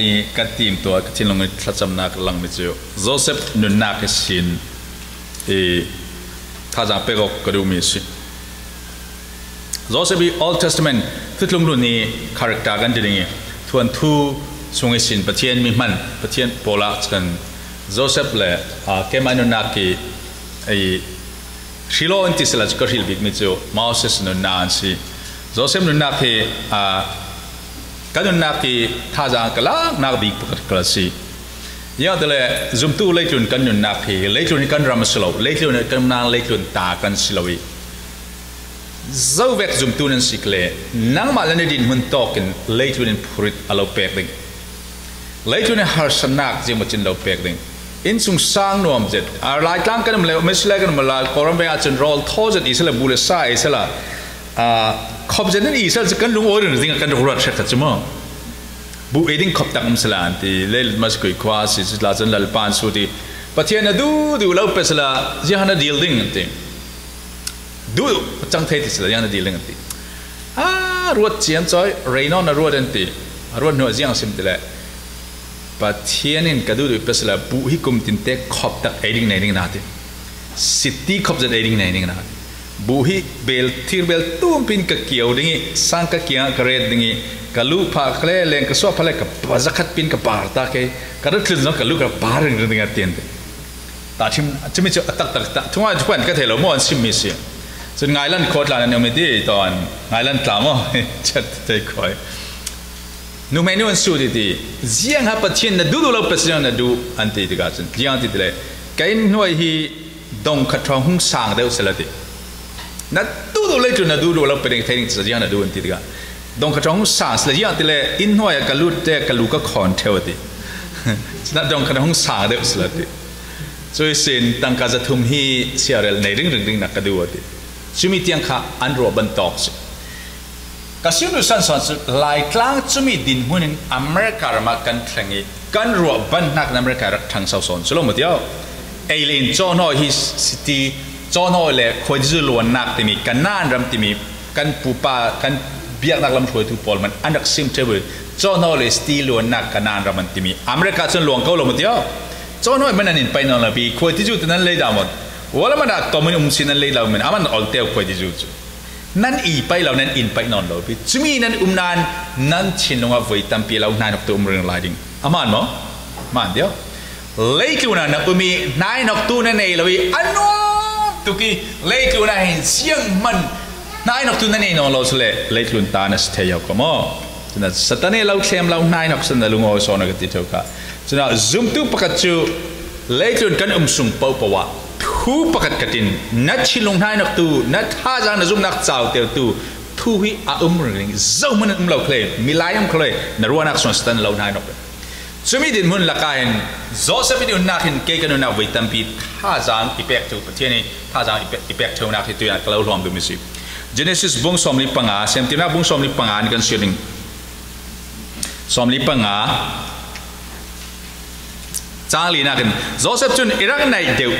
นี้กัดทีมตัวที่ลงในทัศนักลังมิจิโอโจเซฟนุนนักสินถ้าจะไปก็กระดูมิสิโจเซฟ Old Testament ที่ลงดูนี้คาแรคเตอร์กันจริงๆทวนทูทรงสินปะเทียนมิมันปะเทียนโปลากันโจเซฟเลยเกมานุนนักที่ชิโลอินทิสลาจิกอริลบิกมิจิโอมาอุสนุนนักสิโจเซฟนุนนักที่กันนุนนักที่ท่าจางกลางนักบิกปกติกลาสียังแต่เลยจุ่มตู้เล็กลุนกันนุนนักที่เล็กลุนกันรำสโลเล็กลุนกันนางเล็กลุนตากันสโลวีเจ้าเวกจุ่มตู้นั้นสิกเลยนังมาเลนดินหุ่นโตกันเล็กลุนพูริตอโลเปกดิงเล็กลุนฮาร์สนักจิมจินโลเปกดิงอินสุงสร้างนวมเจ็ดอะไรกลางกันมาเลยไม่ใช่กันมาเลยคอรัมเบียจนรอลท้อจัดอิสระบุเลซ่าอิสระขอบจันนี่อิสระจะกันลุงโอเรนจริงกันรู้รักเช็ดจังมั้งบุเอดิงขอบตักมุสลิมที่เล่นมาสกุยควาสิลาจันลลปานสุดีปะเทียนดูเราเป็นสละยังฮันดีลดิ้งที่ดูจังเทติสละยังฮันดีลดิ้งที่รวดเจียนจอยเรนอนรวดอันที่รวดหน่วยยังสิมติเลยปะเทียนินกระดูเป็นสละบุฮิคุมตินเตะขอบตักเอดิงไหนดิ้งนาที่สิทธิขอบจัดเอดิงไหนดิ้งนาบุฮิเบลทีเบลตุ้มปินกะเกี่ยวดิ้งสังกะเกี่ยงกระเรดดิ้งกะลูพาเคลเลงกะสวบพะเลกะปะจักขัดปินกะปาร์ตาเกกะรัดคลินกะลูกะปาร์ดิ้งดิ้งเตียนตาชิมจะไม่จะตักทุกวันทุกวันก็เทเราม้วนชิมมิเสียส่วนไงลั่นโคตรลาเนี่ยไม่ดีตอนไงลั่นกลามจัดใจคอยนูเมนูอันสุดที่เจียงฮับปะเทียนน่ะดูเราเปรี้ยนน่ะดูอันที่ดีกันเจียงที่เลยแกอินหน่วยที่ดงขัดทองหุ่งสางเดียวเสร็จแล้วที่น่ะดูเลยจุดน่ะดูเราเป็นเทคนิคเจียงน่ะดูอันที่ดีกันดงขัดทองหุ่งสางเสร็จแล้วที่เลยอินหน่วยกะลุดเตะกะลุก็คอนเทวที่น่ะดงขัดทองหุ่งสางเดียวเสร็จแล้วที่ช่วยสินตั้งการจะทุ่มให้เสียเรื่องในเรื่องนักกระดูกที่จุมีเตียงข้าอันรัวบันตอกสิกษัตริย์สันสอนหลายครั้งจุมีดินหุ่นอเมริกามากันแข่งกันรัวบันนักอเมริการักทางเซาซอนสโลมเดียวเอลินจอนอฮิสตีจอนอเล่คอยจะล้วนนักที่มีกันนานรำที่มีกันปูปากันเบียกนักลำถวยทุกปอลมันอันดักซิมเทเบิลจอนอเล่สตีล้วนนักกันนานรำมันที่มีอเมริกาจนหลวงเขาลงมาเดียวจอนอมันนั่นไปนอนละปีคอยที่จุดนั้นเลยดาหมดว่าแล้วมันตัวมันสินั้นเลยเรามันมันอัลเทลคอยที่จุดนั่นอีไปเรานั่นอินไปนอนเราพี่จุมีนั่นนานนั่นชินลงมาไว้ตั้งปีเรานายนกตัวเรื่องลายดิ่งอามันมั้งมันเดียวเลี้ยงนั้นนักมีนายนกตัวนั่นเองเราพี่อันนู้ตุกี้เลี้ยงนั้นเสียงมันนายนกตัวนั่นเองนอนเราเลยเลี้ยงตาเนี่ยสเทียก็มั้งฉะนั้นสตาเนี่ยเราเข้มเรานายนกสันดาลุงเอาสอนกันที่เท่ากันฉะนั้นซุ่มตัวประกาศจูเลี้ยงกันสุ่งเป่าปะวะทูประกาศกันนัดชิลงนายนกตัวนัดท่าจางนัดซุ่มนักเจ้าเตียวตัวทูฮิอาเรื่องเจ้ามันเราเคลมีลายเคลนรัวนักสวนสตันเรานายนกจุมีดินมุ่นละกันโจเซฟดินนักหินเกกันนักวิตัมปีท่าจางอีเปกตัวประเทศนี้ท่าจางอีเปกตัวนักที่ตัวนักเรารวมดูมิสิGenesis บุ้งสมลิปังอาเซมตินาบุ้งสมลิปังอานี่กันเสียงสมลิปังอาจางลีนักโจเซฟจุนอิรักในเดียว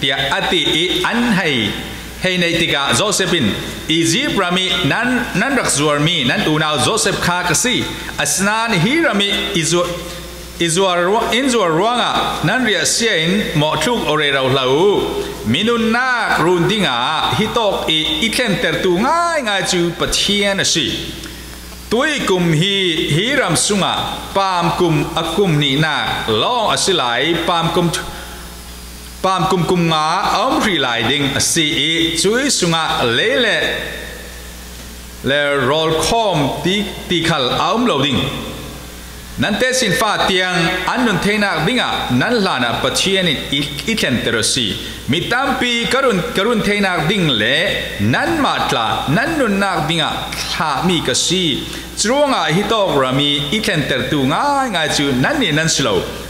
ที่อติอันให้ในติกาโจเซฟินอีจีปรามีนั้นรักจวรมีนั้นอูนาวโจเซฟคากสีอัสนานฮีรามีอิจวรวังนั้นเรียเสียนหมอทุกโอเรเราเหล่ามินุนนารุนดิงาฮิตอกอีเคนเตอร์ตูง่ายจูปะเทียนสิตัวกุมฮีรำสุงะปามกุมอกุมนีนาลองอสิไลปามกุมงาอัมรีไลดิงสีช่วยสุงะเล่โรลคอมตีขัลอัมโหลดิงนั่นเตสินฟ้าเตียงอันนุนเทนักดิ่งอ่ะนั่นลานะปัจเจียนิอีเคนเตอร์ซีมิตามปีกรุนเทนักดิ่งเล่นั่นมาตลานั่นนุนนักดิ่งอ่ะข้ามีกษีจวงอ่ะฮิตอกรามีอีเคนเตอร์ตูง่ายจูนั่นนี่นั่นสโล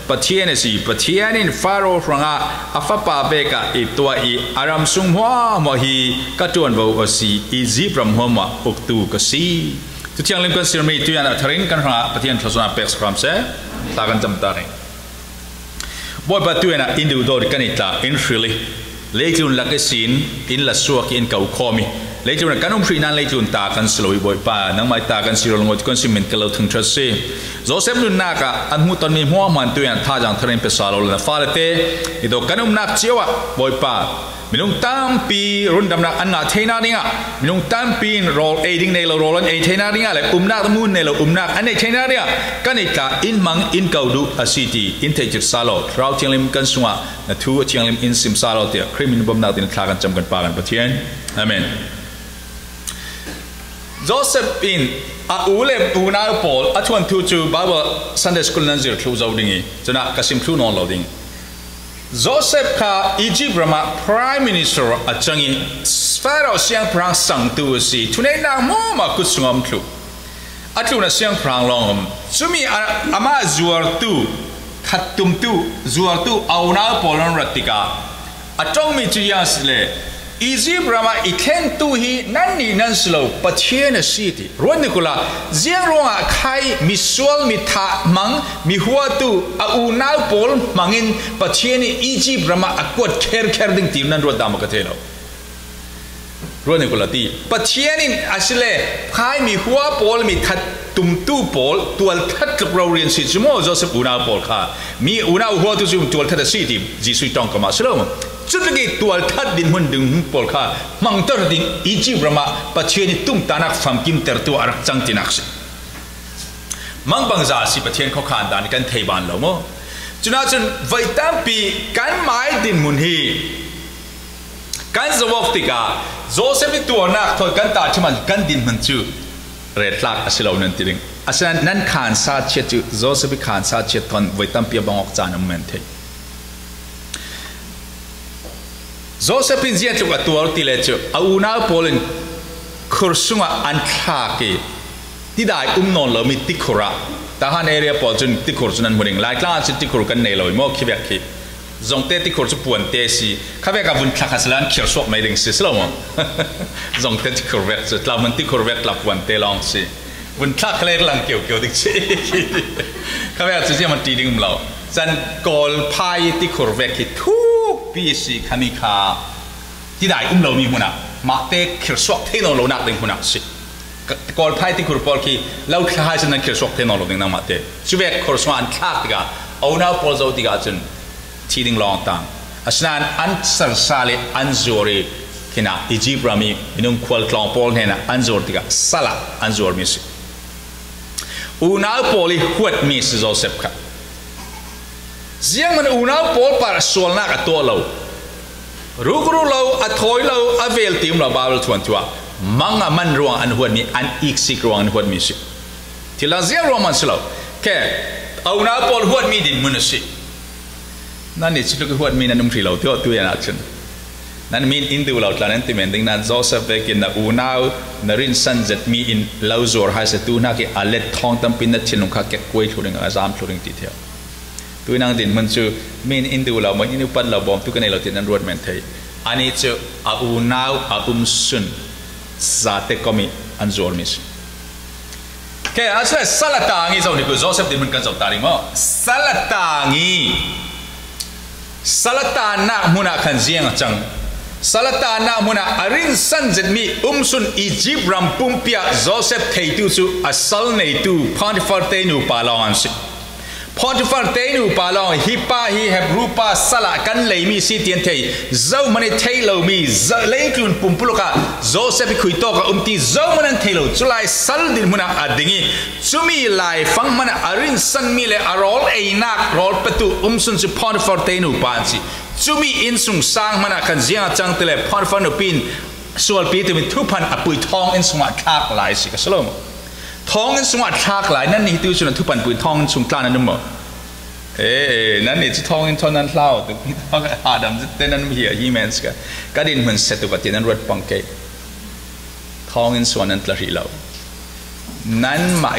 ปัจเจียนิสีปัจเจียนินฟาโรฟรังอ่ะอัฟปาเบกะอีตัวอารามซุงหัวมหีกัจวนบ่าวสีอีจีบรำหัวมาอุกตูกษีทุกอย่างเรื่องการสื่อมีตัวอย่างทารินกันหาปฏิญาณทศนาเปกสครัมเซ่ตากันจำตาริบ่อยปฏิญาณอินดูดอร์กันอิตาอินฟิลิเลี้ยงลักษินอินละสัวกินเก่าคอมี lấy chun kan phi nan lấy chun ta kan sloi boy pa nang mai ta kan siro ngot kon simen kalo thung thase Joseph nun na ka an mu ton mi mo man tu yan tha jang tharen pe salo la fa te ido kanum nak chewa boy pa minung tam pi run dam nak an na theina ninga minung tam pi rol aiding nei lo rolan ai theina ninga le nak mun nei lo nak an nei theina ria kan ai ka in mang in kaudu asiti in te chit salo rau tiang lim kan suwa na thu tiang lim in sim salo te krimin bom nak din thla kan cham kan pa kan pathian amen Joseph in a ule una Paul a chuan thu chu Bible Sunday school nan zir thu zo dingi chuna kasim thu non lo ding Joseph ka Egypt rama prime minister a changi Pharaoh siang prang sang tu si thunai na mo ma ku sungam thu a thu na siang prang long chumi ama zuar tu khatum tu zuar tu auna Paul ran ratika a tong mi chu yas le Egypt rama ikhen tu hi nan ni nan slow Pathian city ron nikula ziang ronga khai misual mitha mang mi huwa tu a unau Paul mangin Pathian Egypt rama akot kher ding tim nan ro dam ka thelo ron nikula ti Pathian asile khai mi huwa Paul mi that tum tu Paul tual that Glorian city mo Joseph unau Paul kha mi unau huwa tu zum tual that city jisui tong ka ma slowจุดนี้ตัวทัดดินหุ่นดึงปอลข้ามังตรดิงอีจิปต์มาปัจเจนิตุ้มตานักฟังกิมเตอร์ตัวอารักจังตินักสิมังบังซาสิปัจเจนเขาขานดานกันเทบานเราโมจุน่าจนไว้ตั้งปีกันไม้ดินมุนฮีกันสวอกติกาโจเซฟตัวนักถอยกันตาที่มันกันดินมันจูเรดลักอาศัยเรานั่นติงอาศัยนั้นขานซาเชจูโจเซฟขานซาเชตอนไว้ตั้งปีบังออกจานมันเทJoseph in ziat chu atur ti le chu auna polin khursunga an kha ke ti dai non lo mi tikura ta han area po chun tikur chunan muring lai kla chi tikur kan nei loi mo khibek ki zong te tikur chu puan te si khabe ka bun thla khaslan khir sok mai ding si slo mo zong te tikur vek chu tla man tikur vek la puan te long si bun thla khle lang keu dik chi khabe chu man ti ding mlo chan kol phai tikur vek ki thu PC ขามีขาที่ได้เรามีหุ่นมาเตะเขียวสวกเทนอลนักดึงหุ่นสิกอลไพ่ที่คุณปอลคีเราคล้ายฉันนั้นเขียวสวกเทนอลดึงนั่งมาเตะชีวิตคอร์สมันคลาดติกาเอาหน้าปอลโจติกาจนที่ดึงลองต่างอาศัยอันสัรสาเลอันจอรีขณะอียิปต์รามีมินุงควอลคลองปอลเนี่ยนะอันจอติกาสละอันจอร์มิสิอุณาปอลีหวดมิสโจเซฟค่ะเสียงมันอุณาปอลปาร์สวลนักตัวเรารู้เราอัฐอยเราอเวลติมเราบาลทวนตัวมังมันรวงอันหวดมีอันอีกสิกรวงอันหวดมีสิที่เราเสียงรวงมันสลาวแค่เอาหน้าปอลหวดมีดินมุนสินั่นนี่ชิลุกหวดมีนั่นนุ่มที่เราตัวอย่างนั้นนั่นมีอินดูเราตอนนั้นที่เหมือนนั้นโจเซฟเวกินนะอุณาวนรินสันจัดมีอินเราจวร์ให้เสตูนักที่อัลเลตทองตั้มปินนัดชิลุงข้าเก็บกล้วยทุเรงอาซามทุเรงตีเทียวตัวนั่งดินมันจูมีอินดูเราไม่อินุปัดเราบอมทุกคนในเราติดนั้นรวดแมนเทยอันนี้จูอาอุนาวอาซุนซาเตก็มีอันจอร์มิสแค่อาศัยสลัดตางี้เจ้านี่คือโจเซฟดินมันกันเจ้าตาดิมั้งสลัดตางี้สลัดตาหน้ามุนักขันเสียงจังสลัดตาหน้ามุนักอรินสันเจดมีซุนอียิปต์รัมปุ่มเปียโจเซฟเทตูจูอัสซัลเนตูพอนฟอร์เตนูปาลองสิพอที่ฟังเตนูปาลองฮิปาฮิเฮบรูปาสละกันเลยมีสิเตียนเทยเจ้ามันเทยเรามีเลยกลุ่นปุ่มปุลกะโจเซฟคุยโตกับตีเจ้ามันเทยเราจุไลสัลดินมุนักอดิงีจุมีไลฟังมันอารินสันมีเลอารอลเอนักรอลประตูสุนจุพอที่ฟังเตนูปานสิจุมีอินสุงสร้างมันกันเจียงจังเตเลพอที่ฟังนปินส่วนปีที่มีทุพันอปุยทองอินสุงอัดคากหลายสิกสโลมทองสวัสดิ์คากหลายนั่นนี่ที่สุนันทุปันปืนทองสุงกลานั่นมั้งนั่นนี่ที่ทองทองนั้นเล่าตัวทองหาดำจะเต้นนั้นเหี้ยฮีแมนส์ก็ดินเหมือนเซตุปฏินั้นรถปังเกตทองสวนนั้นตลอดเรานั้นมา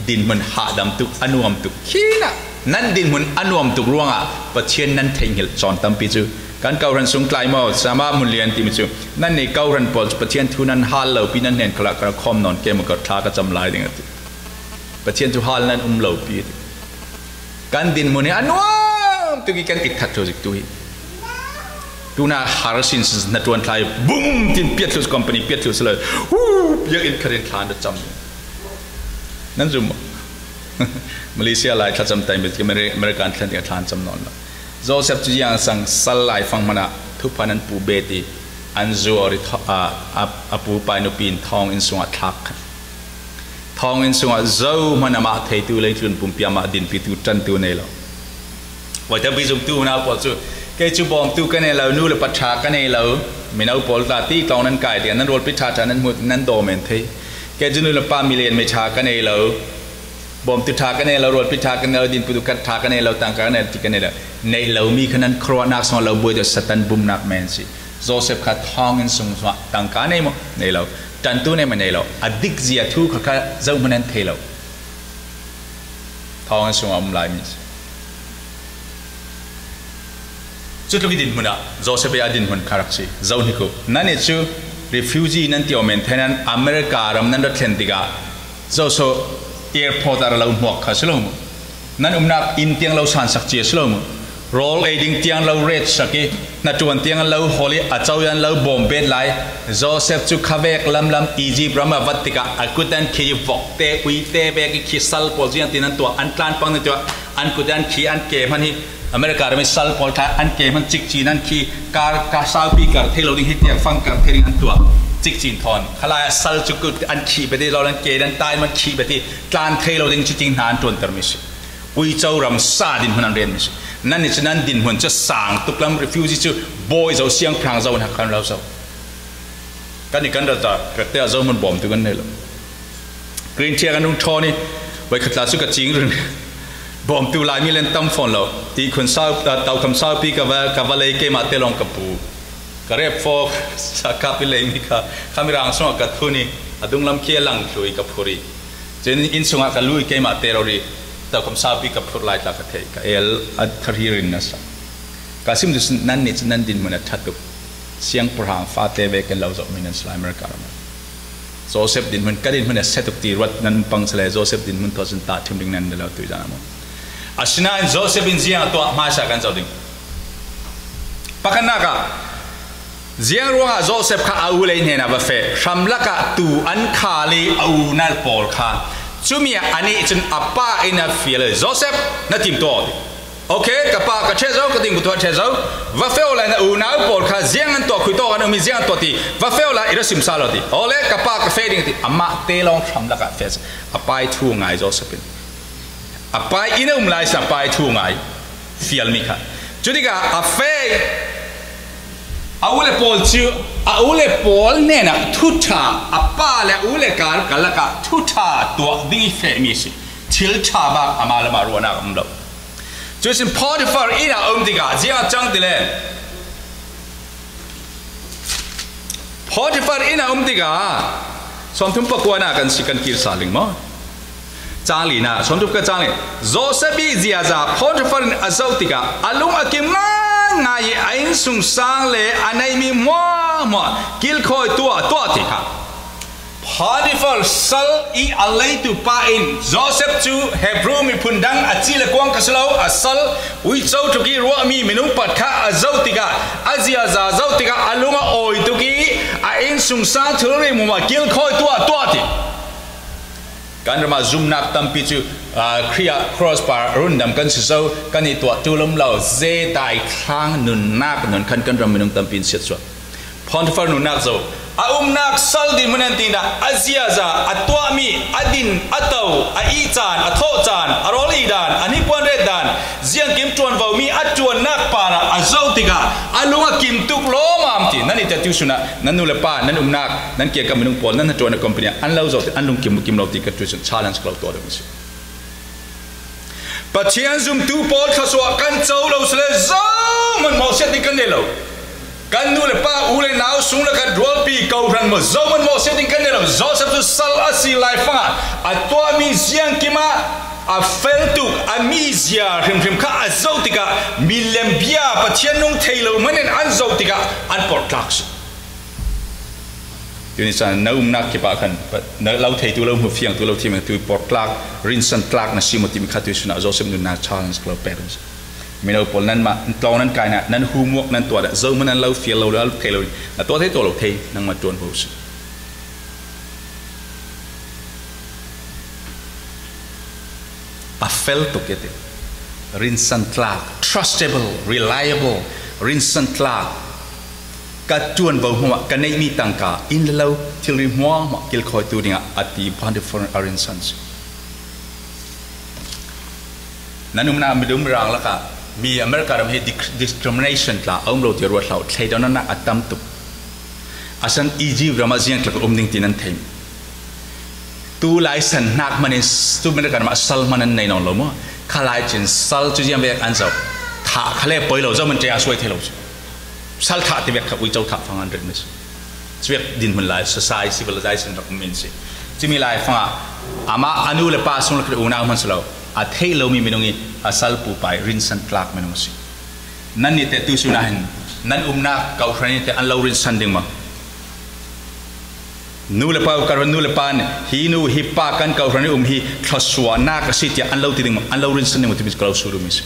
ดินเหมือนหาดำตุกอนุมตุกขี้น่ะนั้นดินเหมือนอนุมตุกร่วงประเทศนั้นเทงหิลจอนตั้มปีจูการเกาลันสุงไกลมาสามารถมุลเลียนติมิจูนั่นในเกาลันปอลประเทศทุนันฮัลเราปีนั้นเห็นกระกระคอมนอนเกมกระทากระจำลายดิ่งติประเทศทุฮัลนั้นเราปีการดินมุนีอันว่าตุกิกันติดทัดโจจิกตุย tu na harasin na tuan thai boom tin piet tu company piet tu sele yak in karen khan da cham nan zum Malaysia lai tha cham time ki American thlan ka thlan cham non Joseph chu yang sang sal lai phang mana thu panan pu beti an zu ori apu pai no pin thong in sunga thak thong in sunga zo manama thei tu lei chun pum pia ma din pi tu tan tu nei lo wa ta bi zum tu na po chu ke chu bom tu ka nei lo nu le pat tha ka nei lo me nau pol ta ti tong nan kai ti nan rol pi tha nan mu nan do men thei ke chu nu le pa million me tha ka nei loบอมติทากันเนี่ยเรารวดพิธากันเราดินปุตุกัดทากันเนี่ยเราต่างกันเนี่ยที่กันเนี่ยในเรามีขนาดครัวนักสอนเราบวยจะสตันบุมนักแมนสิโจเซฟขัดทองเงินสงสวะต่างกันเนี่ยมั้งในเราจันตู้เนี่ยมันในเราอดิกเสียทุกข์ขัดเจ้ามันนั่นเทเราทองเงินสงสวะมุมลายมิสจุดลูกดินมันอะโจเซฟไปอดินมันคารักสิเจ้าหนิโกนั่นเนี่ยชูrefugee นั่นที่อเมริกานั้นอเมริการัมนั่นรถเข็นติกาเจ้าโซairport ara lau muak kha slom nan umnak in tiang lau san sak che slom roll aiding tiang lau red saki na tuan tiang lau holi achau yan lau bombe lai Joseph chu khavek lam Egypt rama vatika akutan khi vokte uite be ki khisal poljian tinan to an tlan pang ne to an kudan khi an ke mani America ra me sal pol tha an ke man chik chi nan khi ka sau pi kar thelo ding hi tiang fang kar thering an toจิกจีนทอนขลายสัลจุกุอันขี้ไปที่เราลังเกดันตายมันขี้ไปที่การเทเราดิ้งจริงๆนานจนเติมมิสอุยเจ้ารำซาดินหันเรียนมิสนั่นนี่ฉะนั้นดินหันจะสั่งตุกลำ refuse จู่บอยเจ้าเสียงพรางเจ้าหักกันเราเจ้ากันนี่กันเราจะกระเตะเจ้ามันบ่มตัวกันเลยหรอกรีนเทียกันนุ่งทอนี่ไว้ขัดลาสุกจริงเรื่องบ่มตัวลายมีเลนตั้มฟอนเราที่คนเศร้าเต่าคำเศร้าปีกับเลยเกมาเตลองกับปูกระเรียบฟอกสักกับไปเลยนี่ค่ะข้ามีรางส่งกับทุนี่อดุงลำเคียลังลุยกับพูรีเจนอินส่งกับลุยเกมาเตอรีแต่คำสาปีกับพูดไล่ตากระเทยกับเอลอัดทรีรินนะสักกาซิมดุสนั่นนี่จะนั่นดินมันทัดตุเสียงพรางฟาเตเวกันเราจะมีนันสไลเมอร์การ์โจเซฟดินมันก็ดินมันเซตุกตีรัดนั่นปังสเลโจเซฟดินมันตัวจนตาทิมดิงนั่นเดี๋ยวเราตุยจานมั้งอาชนะโจเซฟดินเสียงตัวมาสักกันเจ้าดิงปักกันนักเจียงรัวโจเซฟข้าเอาเลยเนี่ยนะว่าเฟะทำลักตูอันขาลีเอานั่นปอลข้าจุมีอันนี้จนอัปป้าอินาฟิเลยโจเซฟนั่นทีมตัวโอเคกับป้ากับเชซเอากับทีมตัวเชซเอาว่าเฟลอะไรนะอูน่าปอลข้าเจียงอันตัวคุยตัวกันมีเจียงตัวที่ว่าเฟลอะไรอิรสิมซาลที่โอเล่กับป้ากับเฟดิ้งที่อามาเตลองทำลักเฟสอัปป้าทูง่ายโจเซฟเป็นอัปป้าอินาไลส์อัปป้าทูง่ายฟิลมิค่ะจุดที่กับอัปเฟเอาเลยปอลชิวเอาเลยปอลเนี่ยนะทุตาอัปป้าและเอาเลยการกันละกันทุตาตัวดีเฟมิสิทิลชาบักอามาละมารัวนักมันเราจุดสิ่งพอที่ฟาร์อีน่ะดิกาเจ้าจังติเลยพอที่ฟาร์อีน่ะดิกาสมทุนปกวนากันสิกันกิรสาลิงมั้งจางลีน่ะสมทุนก็จางลีโจเซฟีเจียจ้าพอที่ฟาร์อาเจ้าดิกาอาลุงอากิมง่ายไอ้สุงสังเลยอันไหนมีมัวกิลคอยตัวที่ค่ะพอดีฟอลสัลอีอะไรตัวป้าอินโจเซฟจูเฮบรูมีพุ่นดังอาจีเลกวางกัสลาวอัสสัลวิเจ้าทุกี้รัวมีเมนูปัดข้าอาเจ้าติกาอาเจียจ้าเจ้าติกาอาลุงอาโอยทุกี้ไอ้สุงสังเธอเรียมัวกิลคอยตัวที่การมาซุ่มนักตั้มปิจูเคลียร์ครอสบาร์รุ่นดำกันสิเจ้ากันในตัวจุลมเราเจตายครั้งนุนนักนุนกันรำมินุงตั้มปินเสียสวดพอนที่ฟานุนนักเจ้านักสัลดิมันนั่นตีนะอาเซียจ้าตัวมีดินเต่าอีจานโทจานรอลีดานอันนี้ปวนเรดานเจียงกิมจวนว่ามีจวนนักปานะเจ้าติกาลุงกิมตุกโลมามตีนั่นนี่แต่ทิวสุนะนั่นนู่นเลยป้านั่นนักนั่นเกี่ยวกับมินุงปอลนั่นจวนในคอมพานีอันเราเจ้าอันลุงกิมเราติกาทิวสุนชาลันส์เราตัวเดิมสิปัจจัยซุ่มตูปอลข้าสวะกันเจ้าเราเสลเจ้ามันมอเสติกันเดียวกันนู่นเลยป้าอูเลยหนาวสูงแล้วกันรัวปีเก่ารันมาเจ้ามันมอเสติกันเดียวเจ้าสับสุสัลอาศิไลฟังตัวมีเสียงกิมาเฟลตุกมีเสียริมข้าเจ้าติกามีเลมเบียปัจจัยนุ่งเทโลมันเองอันเจ้าติกาอันปอดลักษณ์ทีนี้ฉันน้านักกี่ปากันเราเทตัวเราหัวเฟียงตัวเราที่มันตัวปอดลักรินสันลักนะซิมติมิขัดตัวสุนัขโจเซฟนุนนาชาลส์กลอเปอร์ส มีเราปนนั้นมาตรงนั้นกายนั้นหูมวกนั้นตัวเด็กเจ้ามันนั้นเราเฟียเราแล้วเทเราแต่ตัวที่ตัวเราเทนั่งมาจวนผู้สิปะเฟลตุกเกติรินสันตลา trustable reliable รินสันตลากัดจวนบ่หัวกันในมีตังกาอินเราที่ริมหัวมากิลคอยตัวเนี่ยอติพันธุ์ฟอร์รินสันนั่นนุ่มนาไม่ดูมรางแล้วก็มีอเมริกาเราให้ discrimination ละเอาเราที่รัวเราใช้ตอนนั้นนักอัตตัมตุอาศัยอียิปต์เรามาเจียงกลับดิ้งที่นั่นเองตัวไลเซนนักมันนี่ตัวอเมริกามาสัลมันในนอนเรามั้งข้าไลเซนสัลจุดยังเบียกอันเจ้าถ้าข้าเล่ปล่อยเราเจ้ามันจะช่วยเทเราสัลถ้าที่เบียกวิจารณ์ถ้าฟังอันเดิมสิเบียกดินมันไล society civilization เราไม่สิจะมีไลฟังอามาอนุเลปาส่งเราคืออุณามันสลาวอาเทเรามีไม่ตรงนี้อาศัยปูไปรินสันกลากไม่ตรงสินั่นนี่แต่ตัวสุนัขนั่นนักเก่าครั้งนี้แต่อันเรารินสันดึงมานูเลปาการนูเลปานฮีนูฮิปากันเก่าครั้งนี้ฮีทศวรรษนักสิทธิ์อันเราติดมาอันเรารินสันดึงมาที่มีกล่าวสุรุมิสิ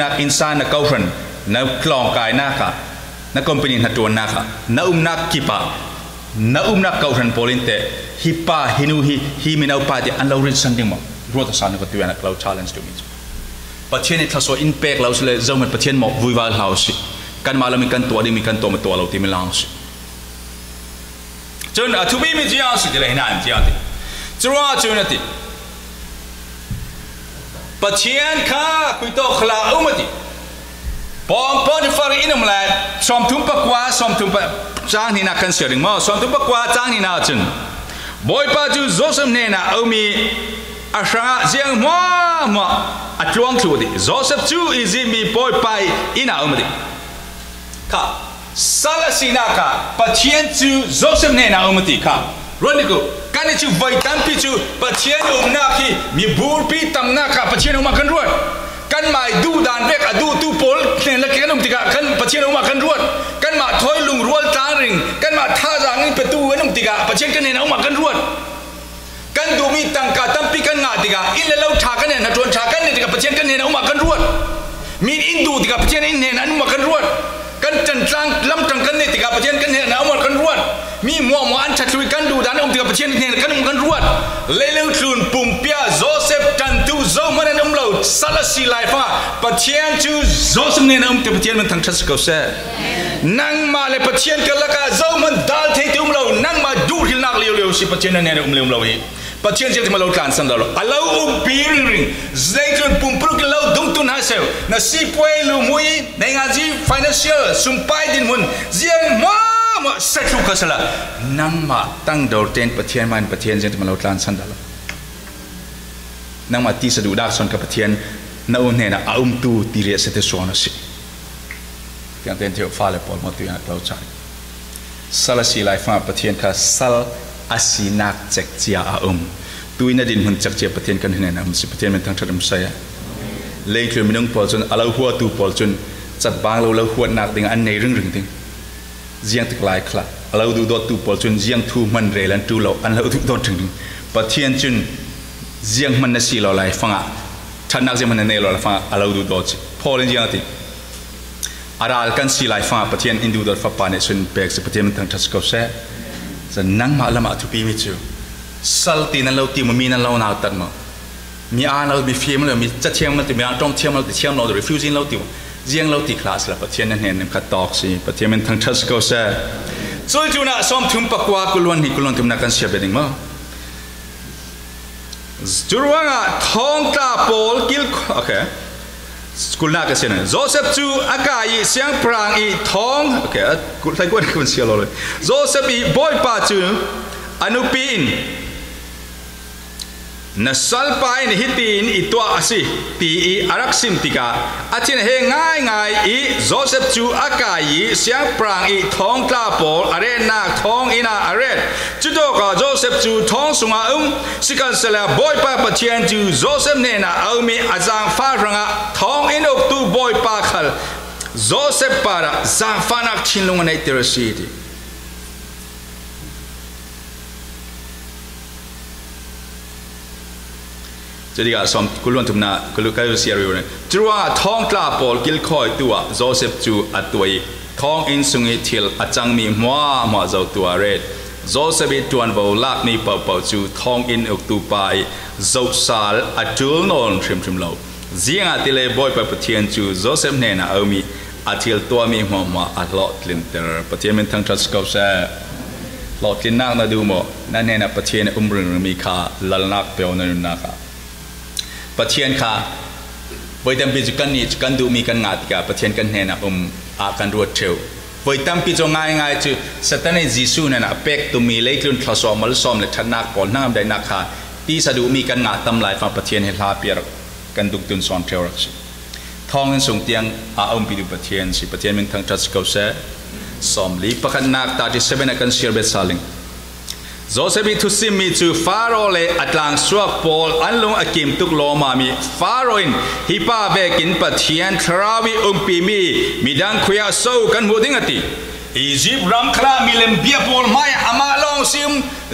นักอินสานนักเก่าครั้งนักคลองกายนักนักคอมพานีนักตัวนักนักกิปานักเก่าครั้งโพลินเตฮิปาฮีนูฮีมินาอุปาที่อันเรารินสันดึงมารัวต่อสารก็ตัวนักเรา challenge ตัวนี้ประเทศนี้ถ้าส่วน impact เราเลยจะมันประเทศหมอกวุ่นวายเราสิกันมาแล้วมีกันตัวดีมีกันตัวมาตัวเราที่ไม่ลองสิจนทุบีมีเจียงสิจะเลยนั่นเจียงดิจรวดจนนั่นดิประเทศข้าคุยโตขลาอุมาดิปองที่ฟาริอินมาแล้วสมทุนปักว่าสมทุนปักจ้างนี่นักกันเสียดึงมาสมทุนปักว่าจ้างนี่น่าจนบ่อยป้าจูโจสมเนี่ยนะเอามีอาชาเจียงมาอัดลวงตัวดิโจเซฟจูอีซีมีบ่อยไปอินาอุมาดิค่ะซาลาซีนาค่ะประเทศจูโจเซฟเนี่ยนะอุมาดิค่ะรู้นี่กูการที่จูไวตันพิจูประเทศอุมนาคีมีบูร์ปีตั้มนาค่ะประเทศอุมากันรวดกันมาดูดานเบกดูตูโพลเนี่ยแล้วกันอุมติกะกันประเทศอุมากันรวดกันมาถอยลุงรัวตาริงกันมาท่าจางนี่ประตูกันอุมติกะประเทศกันเนี่ยนะอุมากันรวดกันดูมีตังกาตั้มปีกันงาติกาอินเลวทากันเนี่ยนะจวนทากันเนี่ยติกาประเทศกันเนี่ยนะอุมากันรวดมีอินดูติกาประเทศอินเนี่ยนะอุมากันรวดกันจันทรังลำจังกันเนี่ยติกาประเทศกันเนี่ยนะอุมากันรวดมีมัวอันชัดลุยกันดูดานอุมติกาประเทศเนี่ยกันอุมากันรวดเลเลวทุนปุ่มเปียโจเซฟจันตูโจมันเนี่ยเราซาลาซีไลฟ้าประเทศจูโจเซฟเนี่ยนะอุมติกาประเทศมันทั้งชัดสกาวเซ่นั่งมาเลยประเทศกันละกาโจมันดัลเทติอุมเรานั่งมาดูที่นักเลี้ยวสิประเทศเนี่ยอุมเราอีประเทศที่มาเราการสันดาลอาเราอุบปีริงใจจนปุ่มปลุกเราดุงตุนหาเซลน่ะสิป่วยลุมุยในงานที่ financial สุมไปดินมุนเจียงมาเสร็จทุกข์สละนั่งมาตั้งดาวเต็นประเทศมันประเทศที่มาเราการสันดาลนั่งมาที่สะดุดดักส่วนกับประเทศน่าอุ่นเนี่ยนะอุ้มตูตีเรียเสด็จสวนสิอย่างเต็นที่ฟ้าเลยปอลมาตัวอย่างเราใช้สารสีไลฟ้าประเทศค่ะสารอาศีนักจักเจียอาตัวนี้ดินมันจักเจียประเทศกันเห็นนะมันสิประเทศมันทั้งชาติมันใช่เลี้ยงคือมันต้องปอลจนเราหัวตัวปอลจนจัดบางเราหัวนักดิ่งอันในเรื่องดิ่งเจียงตึกลายคลาเราดูดตัวปอลจนเจียงทูมันเรลันตัวเราอันเราดูดถึงประเทศจนเจียงมันน่ะสิเราไล่ฟังอ่ะท่านนักเจียงมันในเราฟังเราดูดพอเรื่องเจียงติอาราลกันสิไล่ฟังประเทศอินดูดฟ้าปานในส่วนเปกสิประเทศมันทั้งชาติก็เซ่จะนั่งมาละมาทุปีมิจูสัลตีนั่นเราตีมันมีนั่นเราหนาวตัดมามีอาเรามีฟิล์มเรามีจัดเทียมมันตีมีอาต้องเทียมเราตีเทียมเราหรือฟิวซินเราตีเจียงเราตีคลาสละประเทศนั้นเห็นขัดตอกสิประเทศมันทั้งทัศก็เซ่ส่วนจุน่ะสมทุนปักว่ากุลวันนี้กุลวันทุนนักการเสียเบดิงมาจุดว่างทองตาโปลกิลโอเคกุลนักการเสียนั่นโจเซฟจูอากาศเสียงพรางอีทองโอเคกุลใครกุลนักการเสียเราเลยโจเซฟอีบอยป้าจูอนุปีนนัสซัลไปในฮิตีนอีตัวอาศิตีอีอารักซิมติกาอาทิตย์เฮง่ายอีโจเซฟจูอากาศเสียงปรางอีทองตาโปลอาเรนาทองอีนาอาเรนจุดโตกับโจเซฟจูทองสุงาสิกันเสลบอยป้าปะเทียนจูโจเซฟเนน่าเอามีอาจารย์ฟ้ารังะทองอินอกตูบอยป้าขัลโจเซฟปาระจางฟ้านักชินลงในเทอร์ซีดี จะดีกับสมกุลวันทุมนากุลการเสียริวเนี่ยจว่าท้องกล้าปอลกิลคอยตัวโจเซฟจูอัดตัวท้องอินสุงิทิลอาจังมีมัวเจ้าตัวเรดโจเซฟตวนบอลลักมีเป่าจูท้องอินอุกตูไปโจซาลอัดจูลนอนทริมโลเสียงอัดเลยบอยไปปะเทียนจูโจเซฟเนี่ยนะเอามีอัดทิลตัวมีมัวอัดลอดลินเตอร์ปะเทียนเป็นทั้งทรัสกอเซ่หลอดลินนักนะดูโมนั่นเนี่ยนะปะเทียนเรื่องมีค่าลัลนักเปียวนั่นนักปะเทียนค่ะไว้ทำปีจุกันนี่จุกันดูมีกันงาติกาปะเทียนกันเนี่ยนะอาการรวดเร็วไว้ทำปีจงง่ายจูสถานีจิสูเนี่ยนะเป็กตัวมีเล็กลุ่นทศสอมมัลสอมเลยทันนักก่อนน้ำได้นักค่ะปีสะดูมีกันงาตำลายฟังปะเทียนเฮลาเปียร์กันดุกตุนสอนเทวรักสิท้องเงินส่งเตียงปีดูปะเทียนสิปะเทียนเป็นทั้งจัดเกาเซ่สอมลีปะกันนักตาที่เซเว่นกันเชียร์เบสซาลิงโจเซฟทุสิมีจูฟาโรเลอัตลังสวกปอลอันลงอากิมตุกโลมามีฟาโรอินฮิปาเบกินปะเทียนทราวิปีมีดังคุยาโซกันหัวดิ้งอติอียิปต์รัมคลามีเลมเบียปอลไม่อามาลองซิม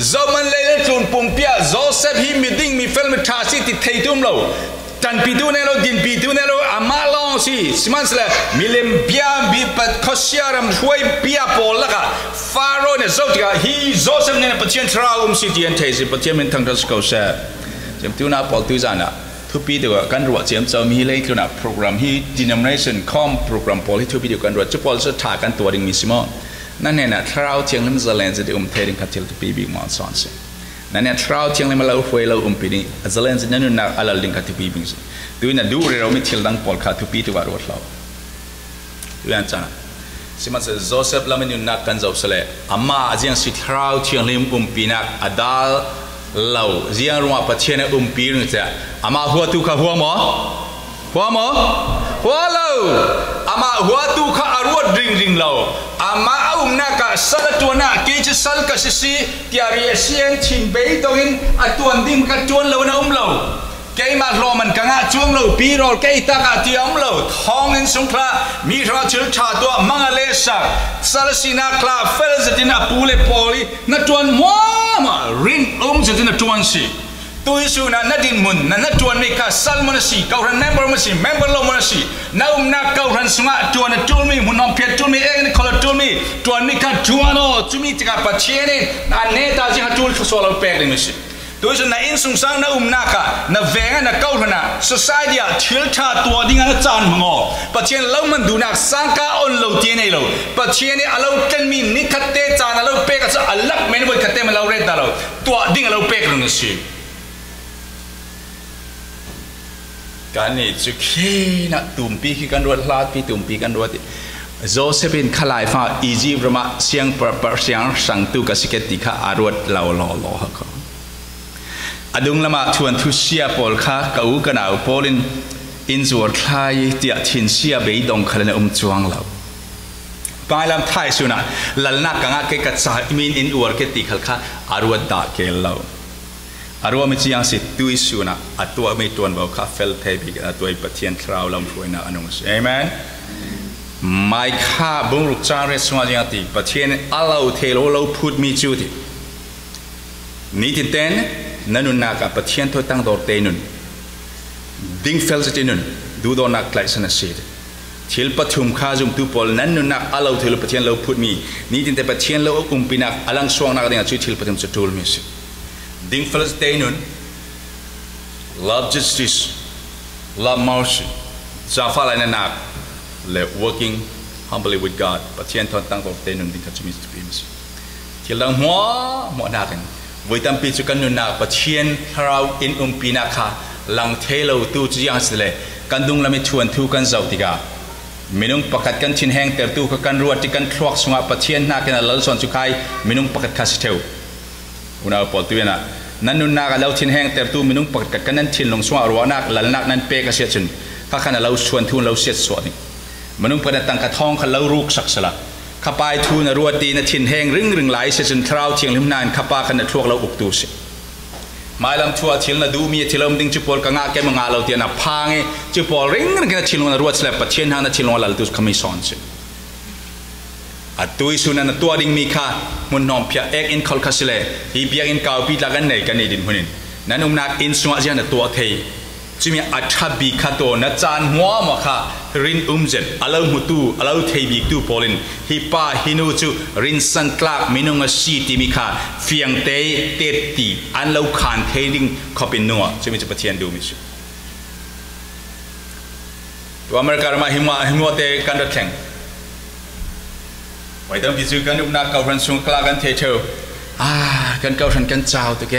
โจมันเลเลตุนปุ่มเปียโจเซฟฮิมีดิ้งมีเฟลมิทาซิติเทตุมโลจันปีดูเนโลดินปีดูเนโลอามาลองซิสมันสละมีเลมเบียบีปัดคอชิอารัมช่วยเบียปอลละกะฟาโรเนี่ยโจติกาฮีโจเซฟเนี่ยปะเทียนทราสิเทียนเทสิปะเทียนเป็นทางทัศกาเซ่เจมติวนาปอลตุจานะทุกปีเดียวกันรัวเจมจะมีเลยคือนะโปรแกรมฮี denomination com โปรแกรมปอลที่ทุกปีเดียวกันรัวจะปอลจะถ่ายกันตัวดิ่งมิสิมอนั่นเนี่ยนะทราเทียงเล่มจะเลนจะได้เทดิ่งคัดเทลทุกปีบิ๊กมอนสอนสินั่นเนี่ยทราเทียงเล่มเราคุยเราปีนี้จะเลนจะนั่นน่ะอะไรดิ่งคัดทุกปีบิ๊กสิดูน่ะดูเราไม่เที่ยวดังปอลคัดทุกปีตัวรัวเราดูอย่างนั้นสิมันจะโจเซฟลามินุนักกันเจ้าเสลอามาเจียงสิทราวเทียงลิมปีนักอดาลเหล่าเจียงรัวปะเทียนปีนึงเจ้าอามาหัวตุข้าหัวหมอหัวเหล่าอามาหัวตุข้าอรวดริงเหล่าอามานักสัลตัวนักกิจสัลกัสซีที่อาริเซียนชินเบย์ตัวอินอัตวันดิมกัจวนเหล่านะเหล่าแกมาโรมันกังอาช่วงเราปีโรแกตากาที่อมเราท้องเงินสงครามีราชิลชาตัวมังเลสซาลสินาคลาเฟลจะดินาปูเลปอลีนัดจวนมัวมารินจะดินาจวนสิตัวอิสุนัดดินมุนนัดจวนมีค่าซัลมันสิเกาหันเมมเบอร์มันสิเมมเบอร์เรามันสิน้านักเกาหันสงะจวนจวนมีมุนน้องเพียรจวนมีเองนี่คนละจวนมีค่าจวนโอ้จวนมีที่กับปัจเจนี่อันนี้ตาจิฮาจวนเขาสอนเราแปลกเลยมั้ยตัวฉันน่ะอินสงสารน่ะนักน่ะแวงน่ะเก่าหน่ะ society อ่ะเชื่อชาตัวดิ่งน่ะจานมังอ๋อปัจเจนเรามันดูนักสังกาอ่อนเราเทียนให้เราปัจเจนนี่เรากันมีนิคัตเตจานเราเป๊กจะอัลลักเมนไว้คัตเตมันเราเรดเราตัวดิ่งเราเป๊กเราเนี่ยสิการนี่จุกี้น่ะตุ่มปีกันรวดลาดปีตุ่มปีกันรวดโจเซฟินขลายฟ้าอีจีประมาเสียงประเสียงสังตุกสิเกติข้าอารวดเราหล่อเขาอดุงละมาชวนทุเชียปอลข้ากูกันเอาปอลินอินจวดคลายเตียทินเชียเบยดงขลันจวงเราไปลำไทยสุนัขลัลนักกังอาเกกัดสายมินอินอวร์เกติขลข้าอารวดดาเกลเราอารวดไม่จียงสิตุยสุนัขอัตัวไม่ตวนบ่ข้าเฟลเทบิกอัตัวปะเทียนคราวลำช่วยนะอนุสเอเมนไม่ข้าบุญรุจาร์สมาจิงติปะเทียนอัลลอฮ์เทโลเราพูดมีจุดนี่ที่เต้นนั่นนุนนักปะเทียนตัวตั้งดอร์เตนุนดิ้งเฟลส์ตินุนดูดอนักไกลสนับสนุนทิลปฐุมข้าจุมตุปอลนั่นนุนนักอาลาวทิลปะเทียนเราพูดมีนี่ที่แต่ปะเทียนเราปีนักอลังสวงนักเดียร์ช่วยทิลปฐุมจะทูลมิสดิ้งเฟลส์เตนุน love justice love mercy จะฟ้าอะไรนักและ working humbly with God ปะเทียนตัวตั้งดอร์เตนุนดิ้งทัชมิสต์มิสทิลเราหัวนักกันไว้ทำปีจุกันนุนักปะเทียนเราอินปีนักค่ะหลังเทเราตู้จีอังสเลกันดุงละไม่ชวนทุกันเจ้าติกามินุงประกาศกันชินแหงแต่ตู้กันรัวที่กันคลอกสงะปะเทียนนักกันเราส่วนสุขายมินุงประกาศคาสเทลอุณาปอตัวน่ะนั่นนุนักเราชินแหงแต่ตู้มินุงประกาศกันนั้นชินลงสงะรัวนักหลังนักนั้นเปกเสียจนข้าขณะเราชวนทุนเราเสียสวดมินุงประกาศตั้งกระทองขันเรารูกสักสละข้าไปทูนรัวตีนทินแหงรึงไหลเสียจนคราวเทียงลิมนานข้าปาขันทั่วเราอุกตูสิมาลำทัวทิลนาดูมีทิลมดิ้งจุปอลกังอาแกมังอาเราเตียนพังจุปอลริงกันทิลนรัวสลับปัจเจนหานาทิลนลลตุสขมิสอนสิอัตุยสุนันตัวดิ้งมีข้ามุนนอมเพียเอกอินคอลคาสิเลฮีเพียอินกาวปีละกันไหนกันนี่ดินหุนิน นั่นนักอินสวะเจนตัวเทจิมีอัฐบิขโตนัจานหัวมาค่ะรินเจนอาลามุตูอาลาเทบิกตูพอลินฮิปาฮินูจูรินสันคลากมินุงสีติมิค่ะเฟียงเตเตตีอันเลาขานเทลิงขบินนัวจิมีจะปะเทียนดูมิชุตัวอเมริกามาหิมะเตกันดัดแข่งไว้ตั้งพิจูกันอุปนักเก่ารันสุงคลากันเทเทอกันเก่ารันกันเจ้าตุกแก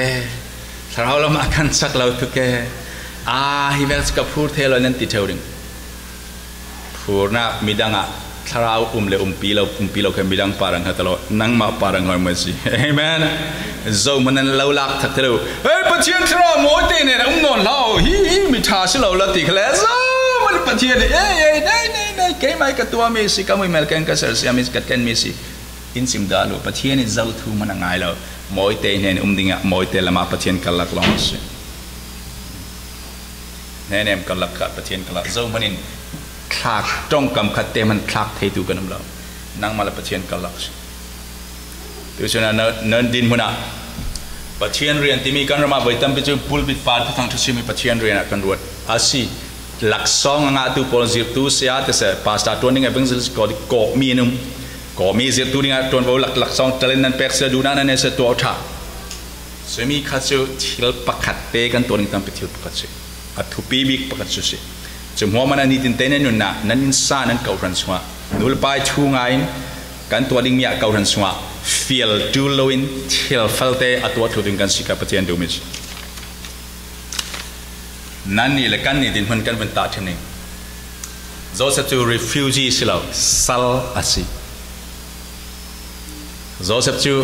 ถ้าเรามากันสักเราตุกแกฮิเวลส์กับพูดเทลนั่นติดเทอริงพูดนะมีดังถ้าเราเลปีเราแค่มีดังปารังฮัตโลนั่งมาปารังหอยมันสิเฮ้ยแม่นะโจมันนั่นเราลักทักเทลเฮ้ยปะเทียนทราโมเตเนี่ยนอนเรามีท่าสิเราละติกแล้วมันปะเทียนได้เกย์ไม่กับตัวมีสิก็ไม่เมลกันกับเสือมีกับกันมีสิอินซิมดาลูปะเทียนนี่เจ้าทูมันง่ายแล้วโมเตเนี่ยดิ่งโมเตละมาปะเทียนกันลักลองสิแน่ๆกันลักกับปะเทียนกันลักเจ้ามันนี่คลากจ้องกำขัดเตมันคลากเทตูกันน้ำเรานั่งมาละปะเทียนกันลักสิตัวฉะนั้นเนินดินมุนะปะเทียนเรียนที่มีกันมาไว้ตั้งไปจูบุลบิดฟาดทั้งทุกสิ่งมีปะเทียนเรียนกันรวดอาศีหลักสองงาตูโพลซิร์ตูเสียแต่เสพาสตาตัวนี้ไงเพิ่งจะก่อมีนุ่มก่อมีซิร์ตูนี่ไงตัวเราหลักสองทะเลนั้นเปกเสือดูนั่นเนี่ยเสือตัวท่าสมีข้าศึกทิลปักขัดเตกันตัวนี้ตั้งไปทิลปักขัดสิอัฐปีบิกปักขัดสิจมูกมันนี่ตินเตนนั่นน่ะนั่นอินซานั่นเก่ารันสวะนูลไปชูงายกันตัวดิ้งมีเก่ารันสวะฟีลดูโลอินทิลฟัลเตอัตัวทุดิงกันสิกับปฏิยันดูมิจนั่นนี่แหละกันนี่ดินมันกันเป็นตาเช่นนี้โจเซฟจู refugee สิเราซัลอาซีโจเซฟจู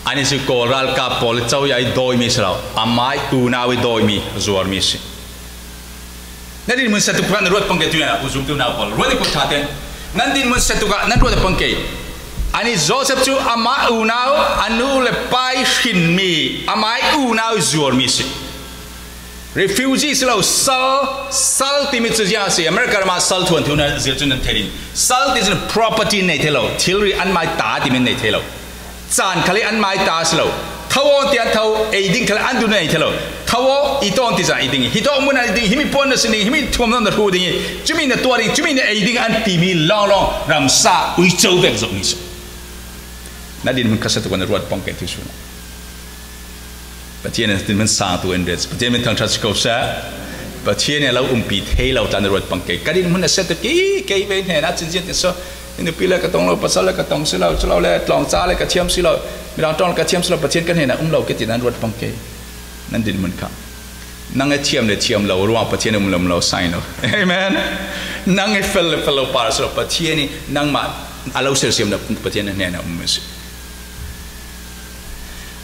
อันนี้จูโกรัลกับ พอลิเจ้าใหญ่โดยมีสิเราอามาอูนาวิโดยมีจวรมีสินั่นดินมันเสตุกันรวดปังเกตุยนะอุจุมตุนาพอลรวดกุฏาเตนนั่นดินมันเสตุกันนั่นรวดปังเกอันนี้โจเซฟจูอามาอูนาอันนู้นเลยไปหินมีอามาอูนาจวรมีสิrefugees เรา sal ที่มีจุดยาสิอเมริกามา sal ทวนทุนนั่นเสียจุดนั้นเทลิน sal ที่เป็น property ในเทเราทิลรีอันไม่ตาที่มันในเทเราจานคลีอันไม่ตาสิเราท้าวที่อันท้าวไอ้ดิ่งคลีอันดูในเทเราท้าวอีตอนที่จะไอ้ดิ่งฮิตอมุนไอ้ดิ่งฮิมิปอนนั่นสิฮิมิทุ่มนั่นหูดิ่งจุมินตัวดิ่งจุมินไอ้ดิ่งอันที่มีลองรำซาอุยเจ้าเด็กจบนี่สินั่นดินมันกษัตริย์คนรวดป้องกันที่สุดปะเทียนนี่มันสร้างตัวเองเด็ดปะเทียนมันทางชาติเขาเสียปะเทียนเนี่ยเราปีเทเราจานรวดปังเกยกันดินมันเนี่ยเสร็จเกยไปเนี่ยนะจริงๆที่สุดนี่ปีแรกก็ต้องเราภาษาแรกก็ต้องสิเราเลยลองจ้าเลยก็เทียมสิเราไม่ลองต้องก็เทียมสิเราปะเทียนกันเนี่ยนะเราเกิดที่นั้นรวดปังเกยนั่นดินมันครับนั่งไอ้เทียมเนี่ยเทียมเรารู้ว่าปะเทียนเราใส่เราเฮ้ยแม่นั่งไอ้เฟลเราปาร์สเราปะเทียนนี่นั่งมาเราเสียมเราปะเทียนเนี่ยนะมันสิ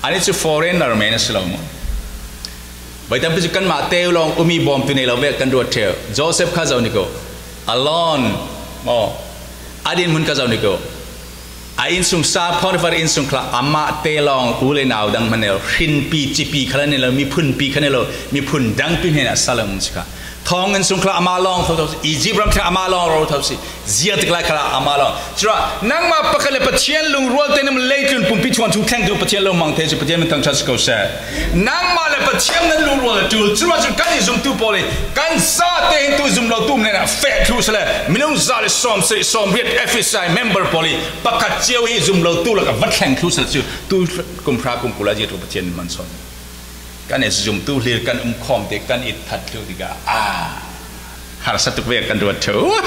อันนี้คือ foreigner แม่นะสิเราไปทำพิธีกันมาเตลองอุมีบอมตัวนี้เราเวกกันรวดเทลโจเซฟข้าเจ้านี่ก็อลอนอดีตมุนข้าเจ้านี่ก็อินสุงซาพอร์ฟาร์อินสุงคลาอามาเตลองอุเลนาวดังมันเนลหินปีจีปีขนาดนี้เรามีพุ่นปีขนาดนี้เรามีพุ่นดังปีนี้นะสัลลัมสิค่ะทองเงินสุงคลาอามาลองเขาทำอียิปต์รัมที่อามาลองเราทำสิเจียติกลายคลาอามาลองใช่ไหมนั่งมาปะกันเลยปะเชียนลุงรัวเต็นมันเล่ตุนปุ่มพิชวันทุกแข่งดูปะเชียนลุงมังเทจิปะเชียนมันตั้งชัดสกอเซ่นั่งมาเลยปะเชียนนั้นลุงรัวเลยจูใช่ไหมจุดกันนี่ซุ่มตู้พอเลยกันซาเตนตู้ซุ่มเราตู้เนี่ยนะเฟคทูสเลยมินุซาเลยซอมเรียดเอฟไอเมมเบอร์พอเลยปะกัดเจียวฮีซุ่มเราตู้แล้วก็วัดแข่งทูสเลยจูตู้กุมพระกุมกุลาจีตัวปะเชียนมันสอนกันเนี่ยซุ่มตู้เรียกันคอมเด็กกันอิดทัดตู้ดีกาหาสัตว์เวกกันรวดเถอะ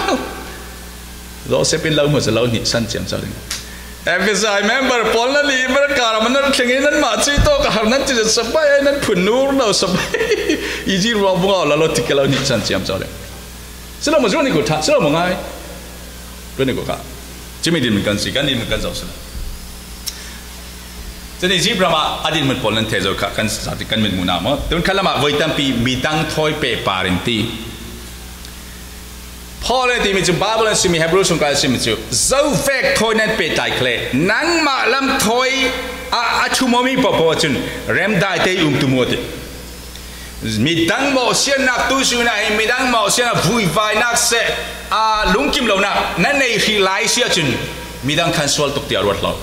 เราเสพเป็นเราหมดจะเราหนีสั้นเจียมเจ้าดึงเอฟไอเมมเบอร์พอลนั่นนี่บริการมันนั่นเข่งนั้นมาซีโต้กับหานั้นจะสบายนั้นผุนนูร์เราสบายอีจีรัวบัวเราติดกับเราหนีสั้นเจียมเจ้าดึงสิ่งเราหมดส่วนนี้กูท่าสิ่งเราหมดไงเรื่องนี้กูค่ะจะไม่ดีเหมือนกันสิกันดีเหมือนกันเจ้าสิจะนี่จีบเรามาอดีตมันพอลนั่นเทเจ้าค่ะกันสาธิตกันเป็นมูนามั้งแต่มันขั้นละมาไว้ตั้งปีมีตั้งถอยเปปารินตีพอเลยที่มีจุดบาบลันสิมีเฮบรูสงกรานต์สิมีจุดเจ้าเฟกถอยนั้นเปตายเคลนั่งมาลำถอยอาชุมมีปปจุนเริ่มได้เตยุมตุมวดมีดังหมอเสียนักตุสุนัยมีดังหมอเสียนักวุ่นวายนักเสลุงกิมเหล่านั้นนั่นในที่ไลเสียจุนมีดังคันสวลตกเตียรวดเรา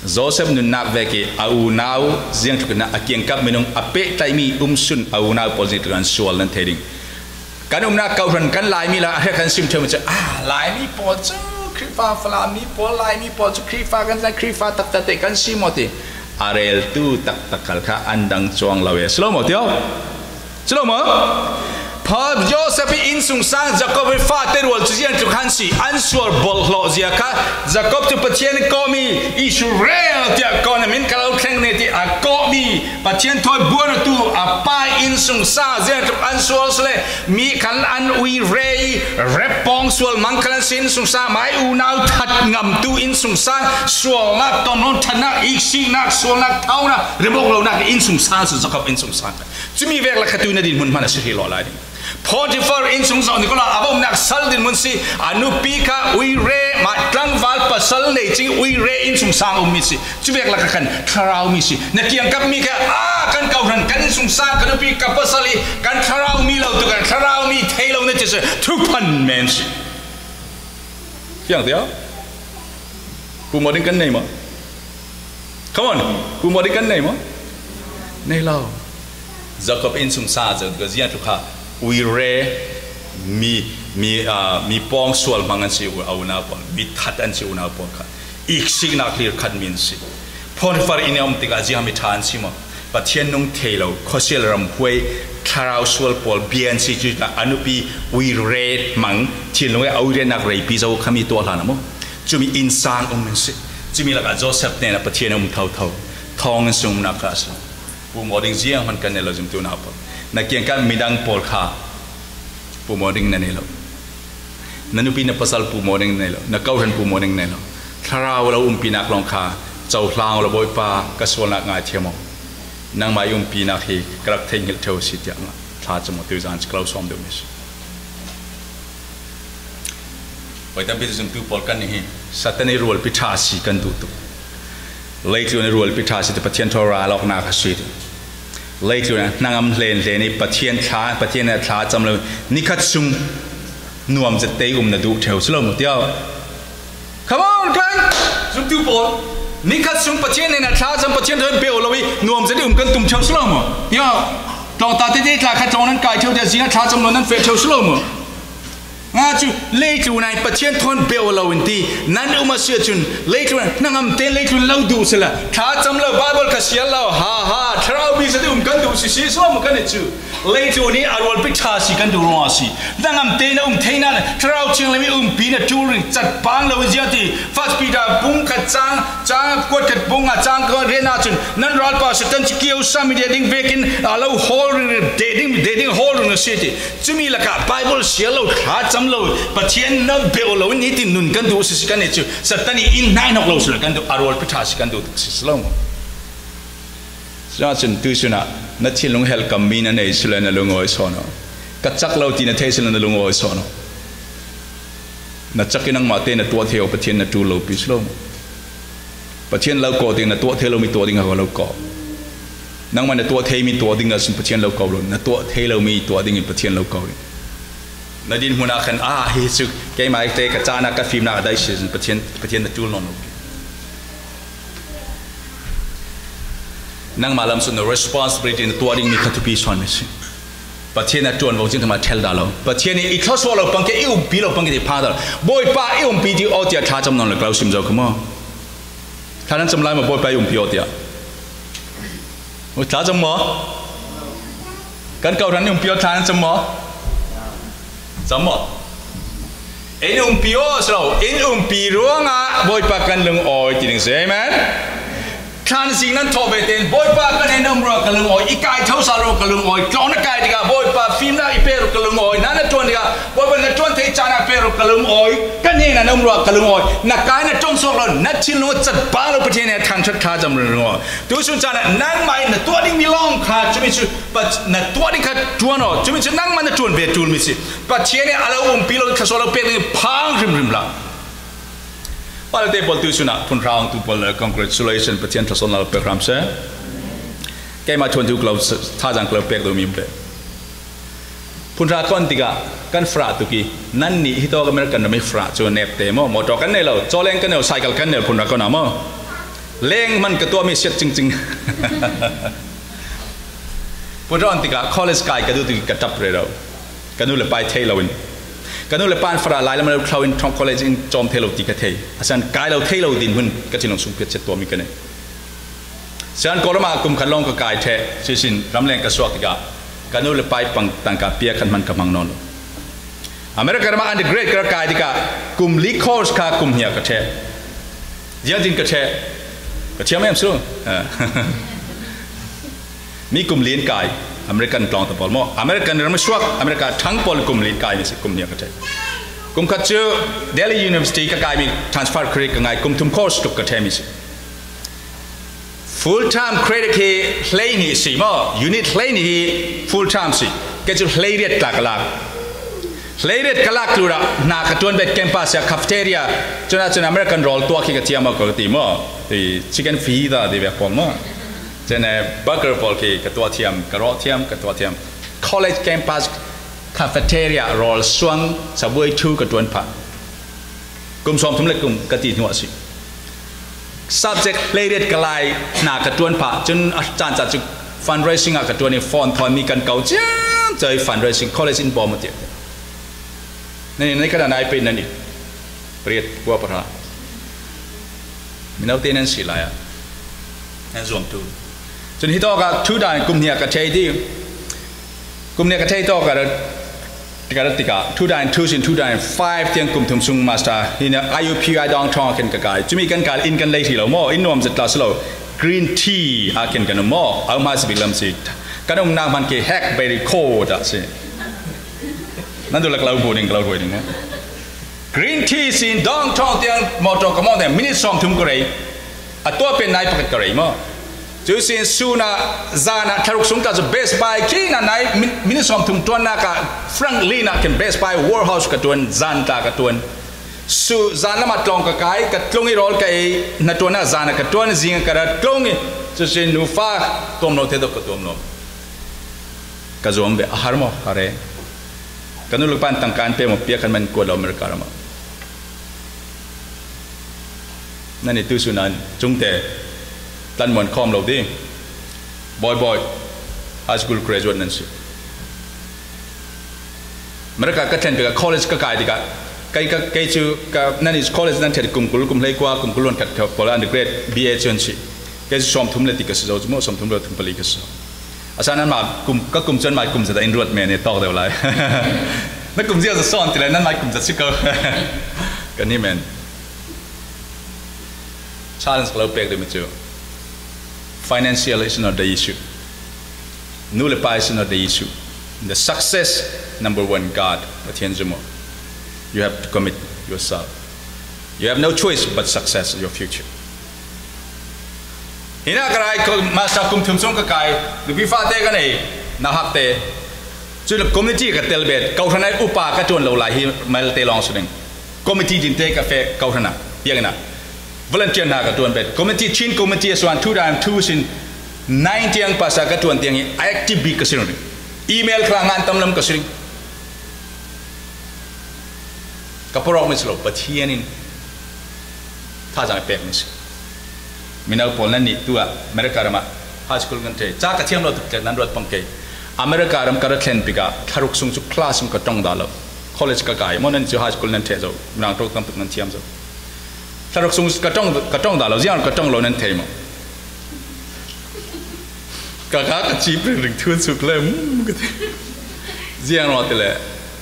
Joseph nun nak veki au nau ziang tukna akiang kap minung ape taimi sun au nau pozit kan sual nan theding kan nak kau ran kan lai mi la he kan sim them cha lai mi po chu krifa fala mi po lai mi po chu krifa kan sa krifa tak tak kan simoti arel tu tak takal kha andang chuang lawe slow mo tio slow mo Paul Joseph in sung sang Jacob fa terwal chu jian chu khan si answer bol hlo zia kha Jacob tu pathian ko mi Israel tia ko na min kalau kheng ne ti a ko mi pathian thoi buan tu a pai in sung sang jian chu answer sle mi khan an ui rei repong sual mangkalan sin sung sang mai u nau that ngam tu in sung sang sual na ton non thana ihsin na sual na thau na remok lo na in sung sang su Jacob in sung sang chumi vek la khatu na din mun mana si lo lai Potiphar in sung sang nikola abom nak sal din mun si anu pika ui re ma tlang val pasal nei chi ui re in sung sang mi si chubek la kan tharau mi si na kiang kap mi ka kan kau ran kan in sung sang kan pika pasali kan tharau mi lo tu kan tharau mi thailo na chi se thu pan men si kiang dia pu mo din kan nei mo come on pu mo din kan nei mo nei lo Jacob in sung sa je ga zian tu kha we re mi pong sual mangan si au na pon mi that an si una pon kha ihsin na clear khat min si Potiphar in am tika ji mi than si mo pathian nong thelo khosel ram hoi tharau sual pol bian si ju na anupi we re mang thin lo au re nak rei pi zo khami to hla na mo chumi insang ong min si chumi la Joseph ne na pathian om thau thau thong sum na ka sa pu moding jiang han kan ne lo jum tu na pon na kiang kan midang pol kha pu morning na nelo nanupi na pasal pu morning nelo na kau han pu morning nelo tharau lo pinak long kha chau hlang lo boi pa ka solna ngai themo nang mai pinak hi krak thengil theu si tia ma tha chamo tu jan klau som de mis oi tam bi zum tu pol kan hi satani rol pitha si kan du tu leitu ne rol pitha si te pathian thora lok na kha si later nangam len ni pathian na thla cham lo nikhat sung nuam je te na du theu slo mo tia come on kan zum tu pol nikhat sung pathian na thla cham pathian thoi bel lo wi nuam je kan tum theu slo mo ya tong ta te thla kha chong nan kai theu de zinga thla cham lo nan fe theu slo mo nga chu later nai pathian thon bel lo in ti nan uma sia chun later nangam te later lo du sala thla cham lo bible ka sia lo ha thrau bi se kan du si so mo kan chu later ni arwal pitha si kan du ro si nangam te na theina thrau ching le mi pi na tu ring chat pang lo sia ti first peter bung ka chang ko tet bung a chang ko re na chun nan ral pa se tan chi kiu sam de ding vekin alo hol dating hol na city chumi la ka bible sia lo kha lo pathian na belo ni tin nun kan du si kan chu satani in nine of lo kan du arwal pitha si kan du si slong sa chen tu suna na thilung hel kam min na isla na lungoi sono ka chak lo ti na thesel na lungoi sono na chakinang mate na tu theo pathian na tu lo pi slong pathian lo ko ting na tu thelo mi to ding ha lo ko nang man na tu thei mi to ding as pathian lo ko lo na tu thelo mi to ding pathian lo ko nadin huna khan hi su ke mai te ka chana ka film na dai season pathian na tul non nang malam sun the responsibility in to ding mi khatupi son mes pathian na ton wong jing thama thel da lo pathian ni I thos lo pang ke I pi lo pang ke pha da boy pa I pi di o tia tha cham non lo klau sim zo khmo thanan cham lai ma boy pa pi o tia o tha cham mo kan kau ran pi o thanan cham mo Sama. In pio slow. In piruanga boy pakan lung oi tining say man. Kan sing nan top ten boy pakan en number kalung oi ikai thau sa ro kalung oi klon na kai diga boy pa film na I pero kalung oi na tuan diga boy ban na tuan thei chana pero kalung oi kan ne na number kalung oi na kai na tong sok lo na chin lo chat ba lo pathian ne thang chat kha jam ro tu sun chana nan mai na tuan ding mi long kha chumi chu but na tuan ding kha tuan no chumi chu nang man na tuan ve tuan mi si pathian ne alo pi lo kha so lo pe ding phang rim la Pada te bol tu suna pun raung tu bol congratulations pathian personal program se. Kai ma chon tu club tha jang club pek do mi pe. Pun ra kon tiga kan fra tu ki nan ni hi to ka mer kan me fra chu nep te mo to kan ne lo cho leng kan ne cycle kan ne pun ra kon mo. เล้งมันกระตัวมีเสียจริงๆพวกเราอันติกา college กายกระดูติกระจับเลยเรากระดูเลยไปเทลวินกระดูเลยปานฟราไลแล้วมันเราเข้าอินทอง college อินจอมเทลติกระเทยอาจารย์กายเราเทลดินหุ่นกระจินงสุงเพียรเจ็ดตัวมีกันเนี่ยฉะนั้นก็เรามากุมขันลงกับกายเทสินรำแรงกระสวกติกากระดูเลยไปปังตังกาเปียขันมันกับมังนอนอเมริกามาอันเดเกรดกระกายติกากลุ่มลีคอร์สคากุมเหียกระเทยยังจินกระเทกระเทียมไม่สู้มีกลุ่มลีนกายอเมริกันกลองตะบอลมั่วอเมริกันเราไม่ช่วยอเมริกาทั้งปอลกลุ่มลีนกายมีสิกลุ่มเหียกระเทกลุ่มขัดเจอเดลียูนิเวอร์ซิตี้กระกายมี transfer credit กระไงกลุ่มทุ่มคอร์สตุกกระเทมีสิ full time credit ที่เล่นี่สิมั่ว unit เล่นี่ full time สิก็จะเล่เรียดกลากลากเล่เรียดกลากลูระนักจวนเบ็ดแคมปัสคาเฟ่เทเรียจนอเมริกันโรลตัวขี้กระเทียมมากกว่าตีมั่วที่ chicken feed ที่แบบผมมั่วเจนเบอร์เกอร์พอลกี้กับตัวเทียมกับรอเทียมกับตัวเทียม college campus cafeteria โรลสวงสบวยทูกับตัวผักกลุ่มสองทุ่มเล็กกลุ่มกติหัวสิ subject เรียดกลายหนากับตัวผักจนอาจารย์จัดจุด fundraising กับตัวนี้ฟอนทอนมีกันเก่าเจ้าใจ fundraising college in bomb มาเดียวในขณะไหนเป็นนั่นอีกเปรียบกว่าประหลาดมีนักเรียนสิลายนั่นรวมทุนจนที่ต่อกับทุกด้านกลุ่มเนี่ยกับเทที่กลุ่มเนี่ยกับเทต่อกับติกาทุกด้านทุสินทุกด้าน5เทียงกลุ่มทุ่มซุงมาสเตอร์ที่เนี่ยอายุพี่ไอดองทองกันกับกายจะมีกันการอินกันเลยทีเราโม่อินนวมจะกลาสโลกรีนทีอากินกันโม่เอามาสบิลลัมสิกันองนางมันเกแฮกเบริโคดอะสินั่นดูแลเราพูดเองเราพูดเองนะกรีนทีสินดองทองเตียงมอตอกมอเนี่ยมินิซองทุ่มกระไรตัวเป็นนายปกติกระไรมั้งจูสินสูน่าจานะทารุกสงกัดเบสบายขี้น่ะนายมินิซองทุ่มตัวน่ะกับฟรังลีน่ะกันเบสบายวอร์เฮาส์กับตัวจานตากับตัวสูจานละมาตรงกับกายกับตรงนี้รอลกับนั่นตัวน่ะจานะกับตัวจิงกับตรงนี้จูสินนูฟ้าตัวมันเทดกับตัวมันกับจอมเบอาหารมั้งอะไรกันนู้นลูกปั้นตั้งการเปย์มาเปียกันมันกวดเราอเมริกาละมั้งนั่นนี่ตู้สุนันจุงเตะตันหมอนคอมเราดิบอยไฮสคูลกราจวดนั่นสิอเมริกาก็เช่นเดียวกับ college ก็กลายดีกันใครจูกับนั่นนี่ college นั่นเทดิกลุ่มเล็กกว่ากลุ่มล้วนกับพอลอันเดอร์เกรด BA จนสิใครจะสอมทุ่มเล็กติกส์เราจะมั่วสอมทุ่มเล็กทุ่มผลิตกส์อาจารย์นั้นมากลุ่มจนมากลุ่มจะได้อินรวดเมย์เนี่ยตอกเดียวเลยนั่นกลุ่มที่จะสอนทีไรนั่นมากลุ่มจะชิคกี้กันนี่แมนchallenge kalau pek demi tu financial is not the issue nullify is not the issue the success number one God Pathian semua you have to commit yourself you have no choice but success your future hina karai ko masa kum thum song ka kai du fa te ka nei na hak te chu la community ka telbet kau thanai upa ka ton lo lai hi mal te long sudeng committee din te ka fe kau thana piang na volunteer na ka tuan bet committee chin committee swan two time two sin 9 tiang pasa ka tuan tiang active bi ka sin email klangan tamlam ka sin ka porok mislo Pathian in tha jang pek mis minau pol nan ni tua America rama high school kan te cha ka thiam lo tu nan rot pang ke America ram ka thlen pika tharuk sung chu class sung ka tong da lo college ka kai mon nan chu high school nan the zo nang tok tam nan thiam zoถ้าเราส่งกระจ้องด่าเราเสียงกระจ้องเรานั่นเทมั้งกะกะจีบเรื่องทุนสุดเลยเสียงเราแต่ละ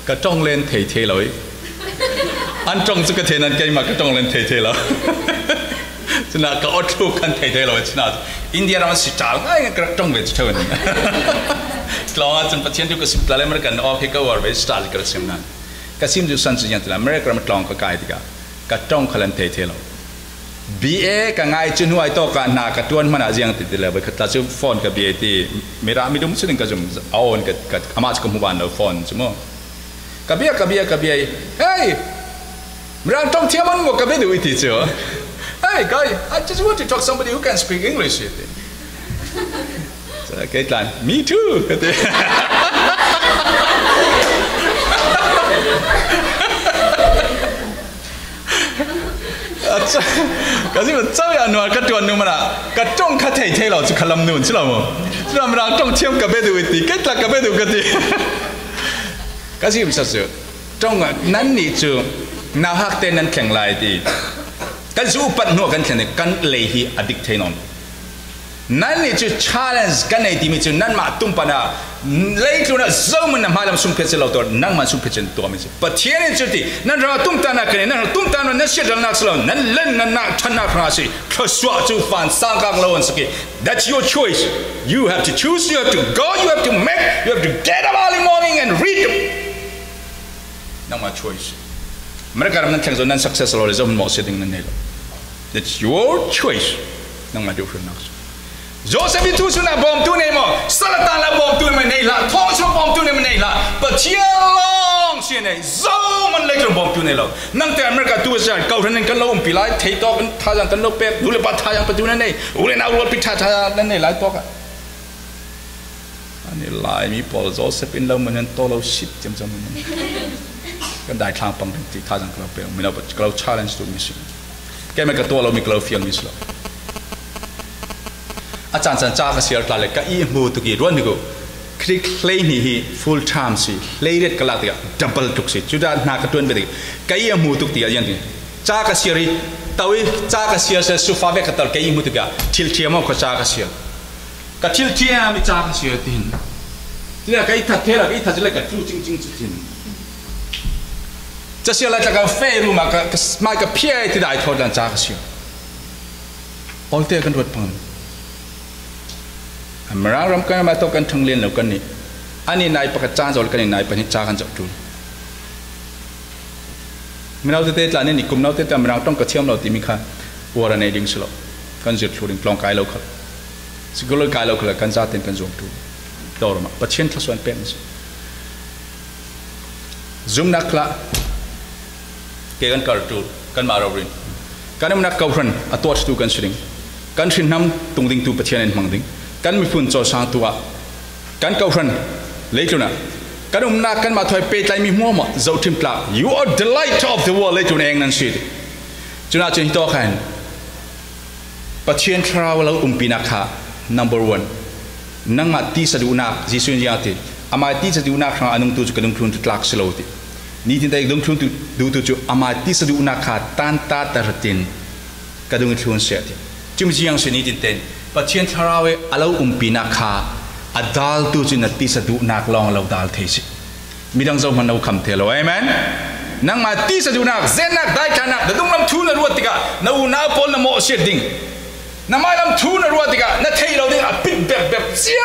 กระจ้องเล่นเทเลยอันจ้องสุกเทนั้นแกมากระจ้องเล่นเทเราฉะนั้นก็อดทุกข์กันเทเราฉะนั้นอินเดียเราสิจ้าไอ้กระจ้องเวทเท่านั้นกลางจนประเทศที่ก็สิบล้านอเมริกันออกให้เขาว่าเวทสตาร์ทกระเซียมนั้นกระเซียมจุดสั้นสุดอย่างที่ละอเมริกันมันกลางก็กลายดีกันกระจ้องขลันเทเรา BA กับไงจุนหัวไอโต้กันหนักกระตุ้นมันอาจจะยังติดเลยไปขัดจุดฟอนกับ BA ที่ไม่รักไม่ดุมสุดนี่ก็จุ่มเอาอันกับอามาจกับหมู่บ้านเราฟอนจุ่มกับ BA เฮ้ยไม่รักท่องเที่ยวมันหมดกับ BA ดูอีกทีเจ้า Hey guy I just want to talk somebody who can speak English โอเคกัน Me too ก็是มันเจ้าอย่า หนวดกระจวนนู่นมันอะกระจ้องกระเทยเทเราจะขลังนู่นใช่หรอมั้งใช่ไหมเราจ้องเชื่อมกับเบดูตีก็ตักกับเบดูกันตีก็สิบสัตว์จ้องนั้นนี่จูน่าฮักเต้นนั้นแข็งลายตีกันสู้ปัดหัวกันแข็งกันเลยฮีอดิกเทนอนนั่นนี่จู challenge กันในที่มีจูนั่นมาตุ้มปนาเลยจูน่ะเจ้ามันน่ะมาลำสุ่มเพชรเราตัวนั่งมาสุ่มเพชรตัวมันจูปัจเจียนจูที่นั่นเราตุ้มตานักเนี่ยนั่นเราตุ้มตานั่นเสียดนักสลอนนั่นเล่นนั่นนักชนะพระสิเขาสวดจูฟันสังกังเราอันสกี that's your choice you have to choose you have to go you have to make you have to get up early morning and read them นั่งมา choice เมื่อการนั้นแข่งจนนั้น success เราเลยจะมันหมดเสียดิ้งนั่นเอง that's your choice นั่งมาดูเพื่อนนักโจเซฟทูสุนัขบอมตัวนี้มั้งสลัดตาละบอมตัวมันนี่ละท้องสุนัขบอมตัวนี้มันนี่ละปัจเจียลองเสียนี่โจมันเล็กลงบอมตัวนี้ละนั่งแต่อเมริกาตัวเสียเก่าท่านนั้นกันเราปีไล่เทตอกันท่าจังกันเราเป็ดดูเลยปัดท่าจังปัจจุบันนี่ดูเลยน่ารวดพิธาท่านั่นนี่ไล่ตอกอันนี้ไล่มีพอโจเซฟเป็นเรามันนั่นโตเราชิดจำมันกันได้ทางปังที่ท่าจังเราเป็ดมีเราเรา challenge ตัวมิสแกไม่กระตัวเรามีเราเฟียงมิสเราอาจารย์สันจ้าก็เสียตาเลยก็อีมูตุกีร้อนนี่กูคลิกเลยนี่ full time สิเลยเด็ดกลางตีอ่ะ double ทุกสิจุดนั้นนักตัวนี้ไปดิก็อีมูตุกีอย่างนี้จ้าก็เสียรีตัวจ้าก็เสียเสสุฟาเบกตัลก็อีมูตุกีทิลเทียมก็จ้าก็เสียก็ทิลเทียมมีจ้าก็เสียทิ้งที่นั่นก็อีทัดเทละก็อีทัดจะเลยก็จู้จริงทิ้งจะเสียอะไรจากการเฟรูมาก็ไม่ก็เพี้ยที่ได้ทอดนั้นจ้าก็เสียออลเตอร์กันรวดพังมารำกันมาต้องกันทั้งเรียนแล้วกันนี่อันนี้นายประกาศจ้างจอลกันนี่นายเป็นจ้างกันจับจุลมีเราเตะตาเนี่ยนี่กลุ่มเราเตะแต่มารำต้องกระเทียมเราตีมีค่ะวัวอะไรดิ้งสลบกันจุดชูดิ้งกลองกายเราค่ะสิ่งที่กายเราค่ะกันจ้าเต็มกันจงทุดอร์มาปัจเจียนทศวรรษเป็นสิซุ่มนักละเกี่ยกันการจูกันมาเราเรียนกันมันนักเก่าพันอัตวัตถุกันสิ่งกันสิ่งนั้นตรงดิ่งตัวปัจเจียนมังดิ่งกันมีฝุ่นโจสางตัวกันเก่าพันเล็กจุนะกันนักกันมาถอยเปย์ใจมีหัวมาเจ้าทิมปลา you are the light of the world เล็กจุนเองนั่นสิจุนะจึงตัวกันปัจเจียนทราวเราปีนักha number one นั่งมาตีสะดุนักจิสุนยาติอามาตีสะดุนักครั้งอนุตุจุกันดุงทุนตุลักสโลตินี่ที่ได้ดุงทุนตุดูตุจุอามาตีสะดุนักhaตันตาตระตินกันดุงทุนเสียติจุมจียังสินี่ที่เต็นปัจเจียนทราเวอเราปีนักhaอดาลตุจุนตีสะดุนักลองเราดาลเทสิมีดังเจ้ามันเอาคำเทโลเอเมนนั่งมาตีสะดุนักเซนักได้ขนาดดุงลำทุนรวดติกะนาอูนาพอลนโมเสียดิ่งน้ำมันลำทุนรวดติกะนั่นเทเราดิ่งอ่ะปิดแบบเสีย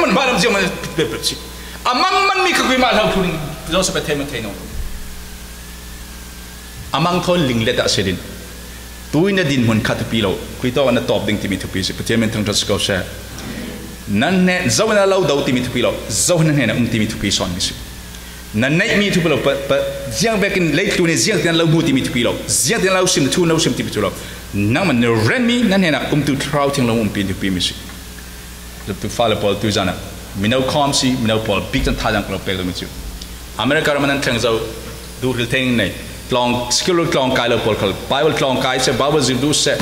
มันมาลำเสียมันแบบสิอ่ะมันมีคือมาเราทุนเราสเปเทมันเทนองอ่ะมันทนลิงเล็ดเสียดินตัวนี้ดินมันขัดปีเราคุยต่อวันนั้นตอบดิ่งที่มีทุกปีสิเพื่อมันทั้งทั้งสกอตเช่นั่นเนี่ยเจ้าหน้าเราดาวที่มีทุกปีเราเจ้าหน้าเนี่ยที่มีทุกปีสอนมิสินั่นเนี่ยมีทุกปีเราเจียงเบกินเล็กตัวนี้เจียงที่เราบูที่มีทุกปีเราเจียงที่เราซิมทุนเราซิมที่มีทุกเรานั่นมันเรนมีนั่นเนี่ยตัวทราวที่เราปีทุกปีมิสิจะตัวฟ้าเราพอตัวจานะมีแนวคอมสิมีแนวพอบิ๊กจันท่าจังเราเป็นเรามิสิอเมริกาเรามันนั่งทั้งเจ้าดูเรื่องนี้กลองสกิลกลองกายเราพอเขาไบเบิลกลองกายเช่ไบเบิลจิดูเช่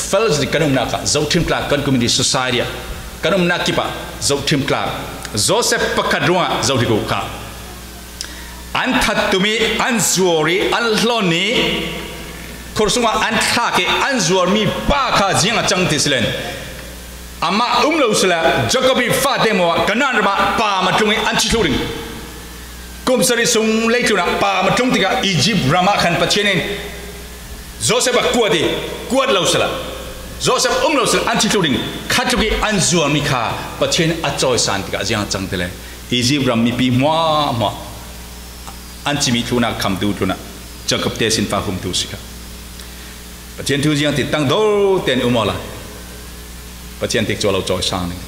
เฟลส์ดิกันนักเจ้าทีมกลางกันคอมมิวนิสต์สังคมกันนักกีฬาเจ้าทีมกลางโจเซฟปักกัดรัวเจ้าที่กูค่ะอันทัดตุมีอันจวรีอันหลอนี่คนสมัยอันทักอันจวมีป้าข้าเจียงจังติสเลนอามาเราสละจักรบีฟาเดมัวกันนั่นมาป้ามาตรงนี้อันชิลูริงกุมสริสุงเล็กจุนะป้ามาตรงที่กับอียิปต์รามาขันปัจเจนินโจเซฟกวดเราสละโจเซฟเราสละอันชิลูริงขัดจุกีอันจวมีข้าปัจเจนอัจฉริสันที่กับเจียงจังติเลยอียิปต์รามีปีมัวอันจิมิทุนักคำดูทุนักจักรเตสินฟ้าหุมดูสิครับปัจเจียนทุเจียงติดตั้งโดเตียนอุโมละปัจเจียนติดโจเราจอยสร้างนี่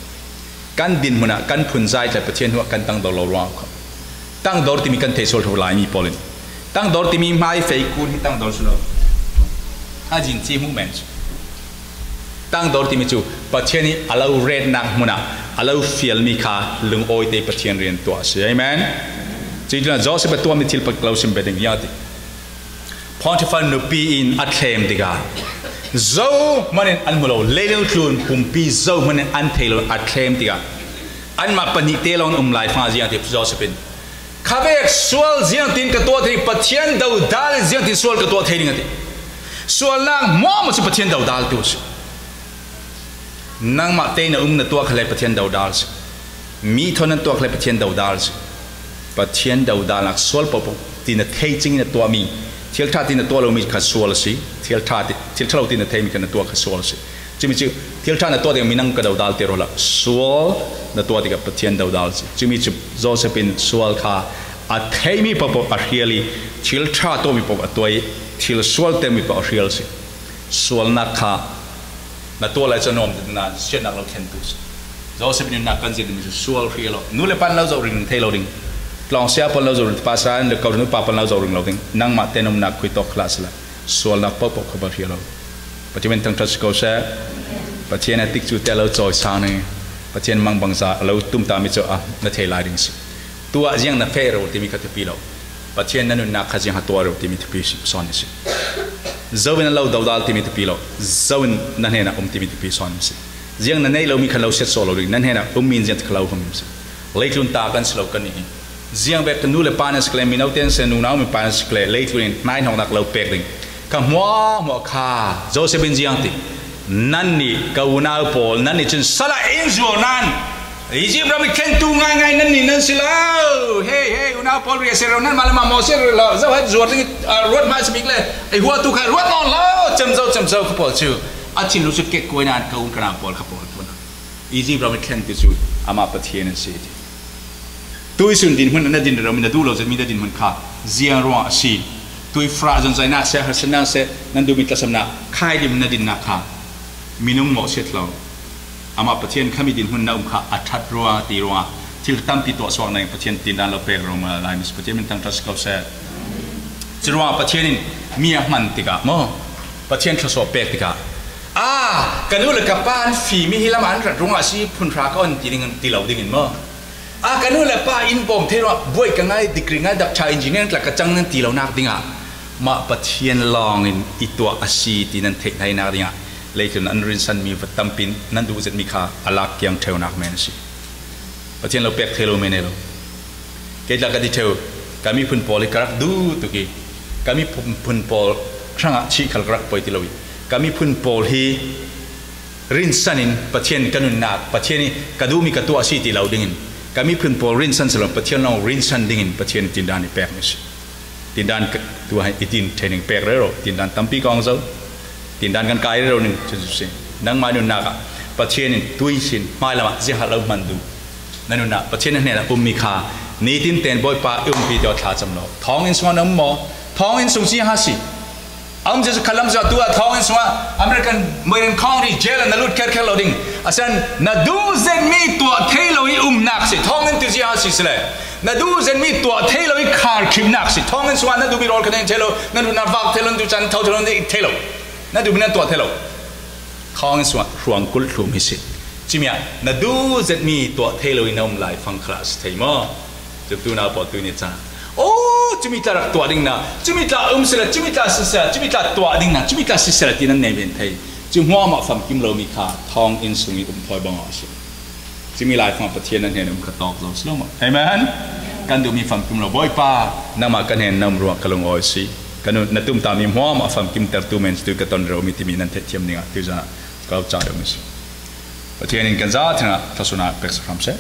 กันดินมันอ่ะกันพุนใจแต่ปัจเจียนหัวกันตั้งโดเราร้องครับตั้งโดที่มีกันเทโซลทุลายมีพอลินตั้งโดที่มีไม้เฟยคูที่ตั้งโดสุดแล้วอาจินจีมูเมนต์ตั้งโดที่มีจูปัจเจียนนี้อาเราเรดนักมันอ่ะอาเราฟิลมีค่าลุงโอยเตปัจเจียนเรียนตัวใช่ไหมจีน่าโจเซฟตัวมีทิลปกลาวซิมเบดิงยาติพอนที่ฟันนุปีอินอัดเคมดิกา dâu mà nên ăn một lẩu lấy được luôn cùng pi dâu mà nên ăn thay luôn ăn thêm thì cả ăn mà bận tê lòng lại pha riêng thì do sẽ bên khá về xuân riêng tin cái tua thì Pathian đầu đá riêng tin xuân cái tua thay đi ngay xuân nàng mò một chút Pathian đầu đá tiêu nàng mà tê nó tua khai Pathian đầu đá mi thôn tua khai Pathian đầu đá Pathian đầu đá là xuân bộc tin là thay chính là tua mi thiel thà tin là tua lâu mi khá xuân là thiel thà lâu tin là thay mi cái tua khá xuân là chứ mi chứ thiel thà là tua thì mi năng cái đầu đá tiêu là xuân là tua thì cái Pathian đầu đá chứ mi chứ do sẽ bên xuân khá thay mi bộc hiali thiel thà tua mi bộc tua thiel xuân tem mi bộc hiali xuân nát khá là tua lại cho nôm là chuyện nào lâu khen tu do sẽ bên nát cái gì mi xuân hiali nu le pan lâu rồi rình thay lâu rình lòng xe pan lâu rồi pasan le cầu nu pa pan lâu rồi rình lâu rình năng mà tên ông nát quy tóc class là xuân nát bộc bộc hiali Pathian thằng trust câu sẽ Pathian là tích chữ tê lâu rồi sao này Pathian mang bằng giá lâu tum ta mi cho nó thay lại đình sự tua riêng là phê rồi thì mi có thể pi lâu Pathian nó nạc khá riêng hạt tua rồi thì mi pi son sự dâu bên lâu đầu đal thì mi pi lâu dâu nên hệ là thì mi pi son sự riêng là này lâu mi khá lâu set solo rồi nên hệ là min riêng khá lâu không sự lấy luôn ta cần lâu cần này riêng về cái nu là pan scle mi nấu tiền sẽ nu nấu mi pan scle lấy luôn nine học nạc lâu pek đình cả mua kha dâu sẽ bên riêng thìนั่นนี่กูน่าพอนั่นนี่จนสละเองส่วนนั้นอีจิปต์เราไม่เข่งตูง่ายๆนั่นนี่นั่นสิแล้วเฮ้ยกูน่าพอเรียกเสร็จแล้วนั่นมาแล้วมาโมเสสแล้วเจ้าให้จวดนี่รถมาสมิกเลยไอ้หัวตู้ใครรถนอนแล้วจำเจ้าเขาพอชื่ออาชินรู้สึกเก็บกวยนานกูกระนาบพอเขาพอคนอีจิปต์เราไม่เข่งที่สุดอามาปะเทียนสิตัวสุนดินมันนั่นดินเราไม่ได้ดูเราจะมีแต่ดินมันขาดเจียงรัวสิตัวฟราจนใจน่าเสียหัศนาเสียนั่นดูมีกระสำนักค่ายดินนั่นดินนักขามีนุ่งหมอเช็ดเราอามาประเทศข้ามีดินหุ่นน้ำข้าอัดทัดรัวตีรัวที่ตั้มปีตัวสว่างในประเทศตีนด้านเราเปรย์ลงมาลายมิสประเทศมันตั้งทัศน์เขาเสียจรัวประเทศนี้มีมันติกะมั้งประเทศเขาสอบเปรย์ติกะกันนู้นเลยกับป้านฝีมีฮิลามันรัดรุ่งอาชีพพุ่นพระก้อนตีดิ่งตีเหล่าดิ่งมั้งกันนู้นเลยป้าอินบอมเทว่าบวยกันง่ายดิกรีง่ายดับชายอินจิเนียร์หลักกระจังนั่นตีเหล่านักดิ่งมาประเทศลองอิตัวอาชีพตีนั่นเทคไทยนักดิ่งเลยจนอันรินสันมีวัตตัมปินนั่นดูจะมีค่าอลักยังเทวนักแมนสิประเทศเราเปกเทโลเมเนโลเกิดจากการที่เทวกามีพุ่นปอลิกรักดูตุกี้กามีพุ่นปอลครั้งชีขลกรักไปติลวิกามีพุ่นปอลฮีรินสันินประเทศกันุนนักประเทศนี้กระดูมีกระตัวอาชีติเหล่าดิ่งกามีพุ่นปอลรินสันสลับประเทศเรารินสันดิ่งประเทศตินดานี่เปกนี่สิตินดานตัวให้อิตินเทนิงเปกเลยหรอตินดานตั้มปีกองเจ้าตินดานกันกายเราหนึ่งจุดสินั่งมาดูนักประเทศนี้ตุยสินไม่ละมั้งจะหาเรามันดูนั่นดูนักประเทศนั้นเนี่ยมีค่านี่ตินเต็นบ่อยป่าปีเดียวขาดจำลองท้องอินสวรรค์หมอท้องอินสุจีฮัสซีจะขลังจะตัวท้องอินสวรรค์อเมริกันเมืองคองที่เจลนั่นลุดแค่เราดิ่งอาศัยนั่นดูเซนมีตัวเทโลอีนักสิท้องอินตุจีฮัสซีสิเลยนั่นดูเซนมีตัวเทโลอีขาดคิมนักสิท้องอินสวรรค์นั่นดูมีโรลคะแนนเทโลนั่นดูนับวักเทโลดูจันเท่าเทโลนี่เทโลนั่นดูเป็นตัวเทโลท้องส่วนรวงกุลรวมมิสิจิมีนั่นดูจะมีตัวเทโลอินอมไลฟ์ฟังคลาสเทมอจะดูน่าปวดตัวนี้จ้าโอ้จิมีตาตัวดิ่งนะจิมีตาสิละจิมีตาสิละจิมีตาตัวดิ่งนะจิมีตาสิละที่นั่นเนวินไทยจิหัวมาฟังกิมโลมีค่าท้องอินสุมีพลอยบังอาสิจิมีไลฟ์ฟังประเทศนั้นเห็นขตอกเราสโลมเห็นไหมกันดูมีฟังกิมโลบ่อยป้านั่งมากันเห็นนำรวงกลงอสิกันนัดตุ้มตามีหัวมาฟังกิมเตอร์ตูเมนส์ดูกระตุ้นเรามีที่มีนั่นเทียมนี่อ่ะที่จะก้าวจ่ายเราไม่สิประเทศนี้กันจ้าที่น่ะทัศนะเป็กสักครั้งเสร็จ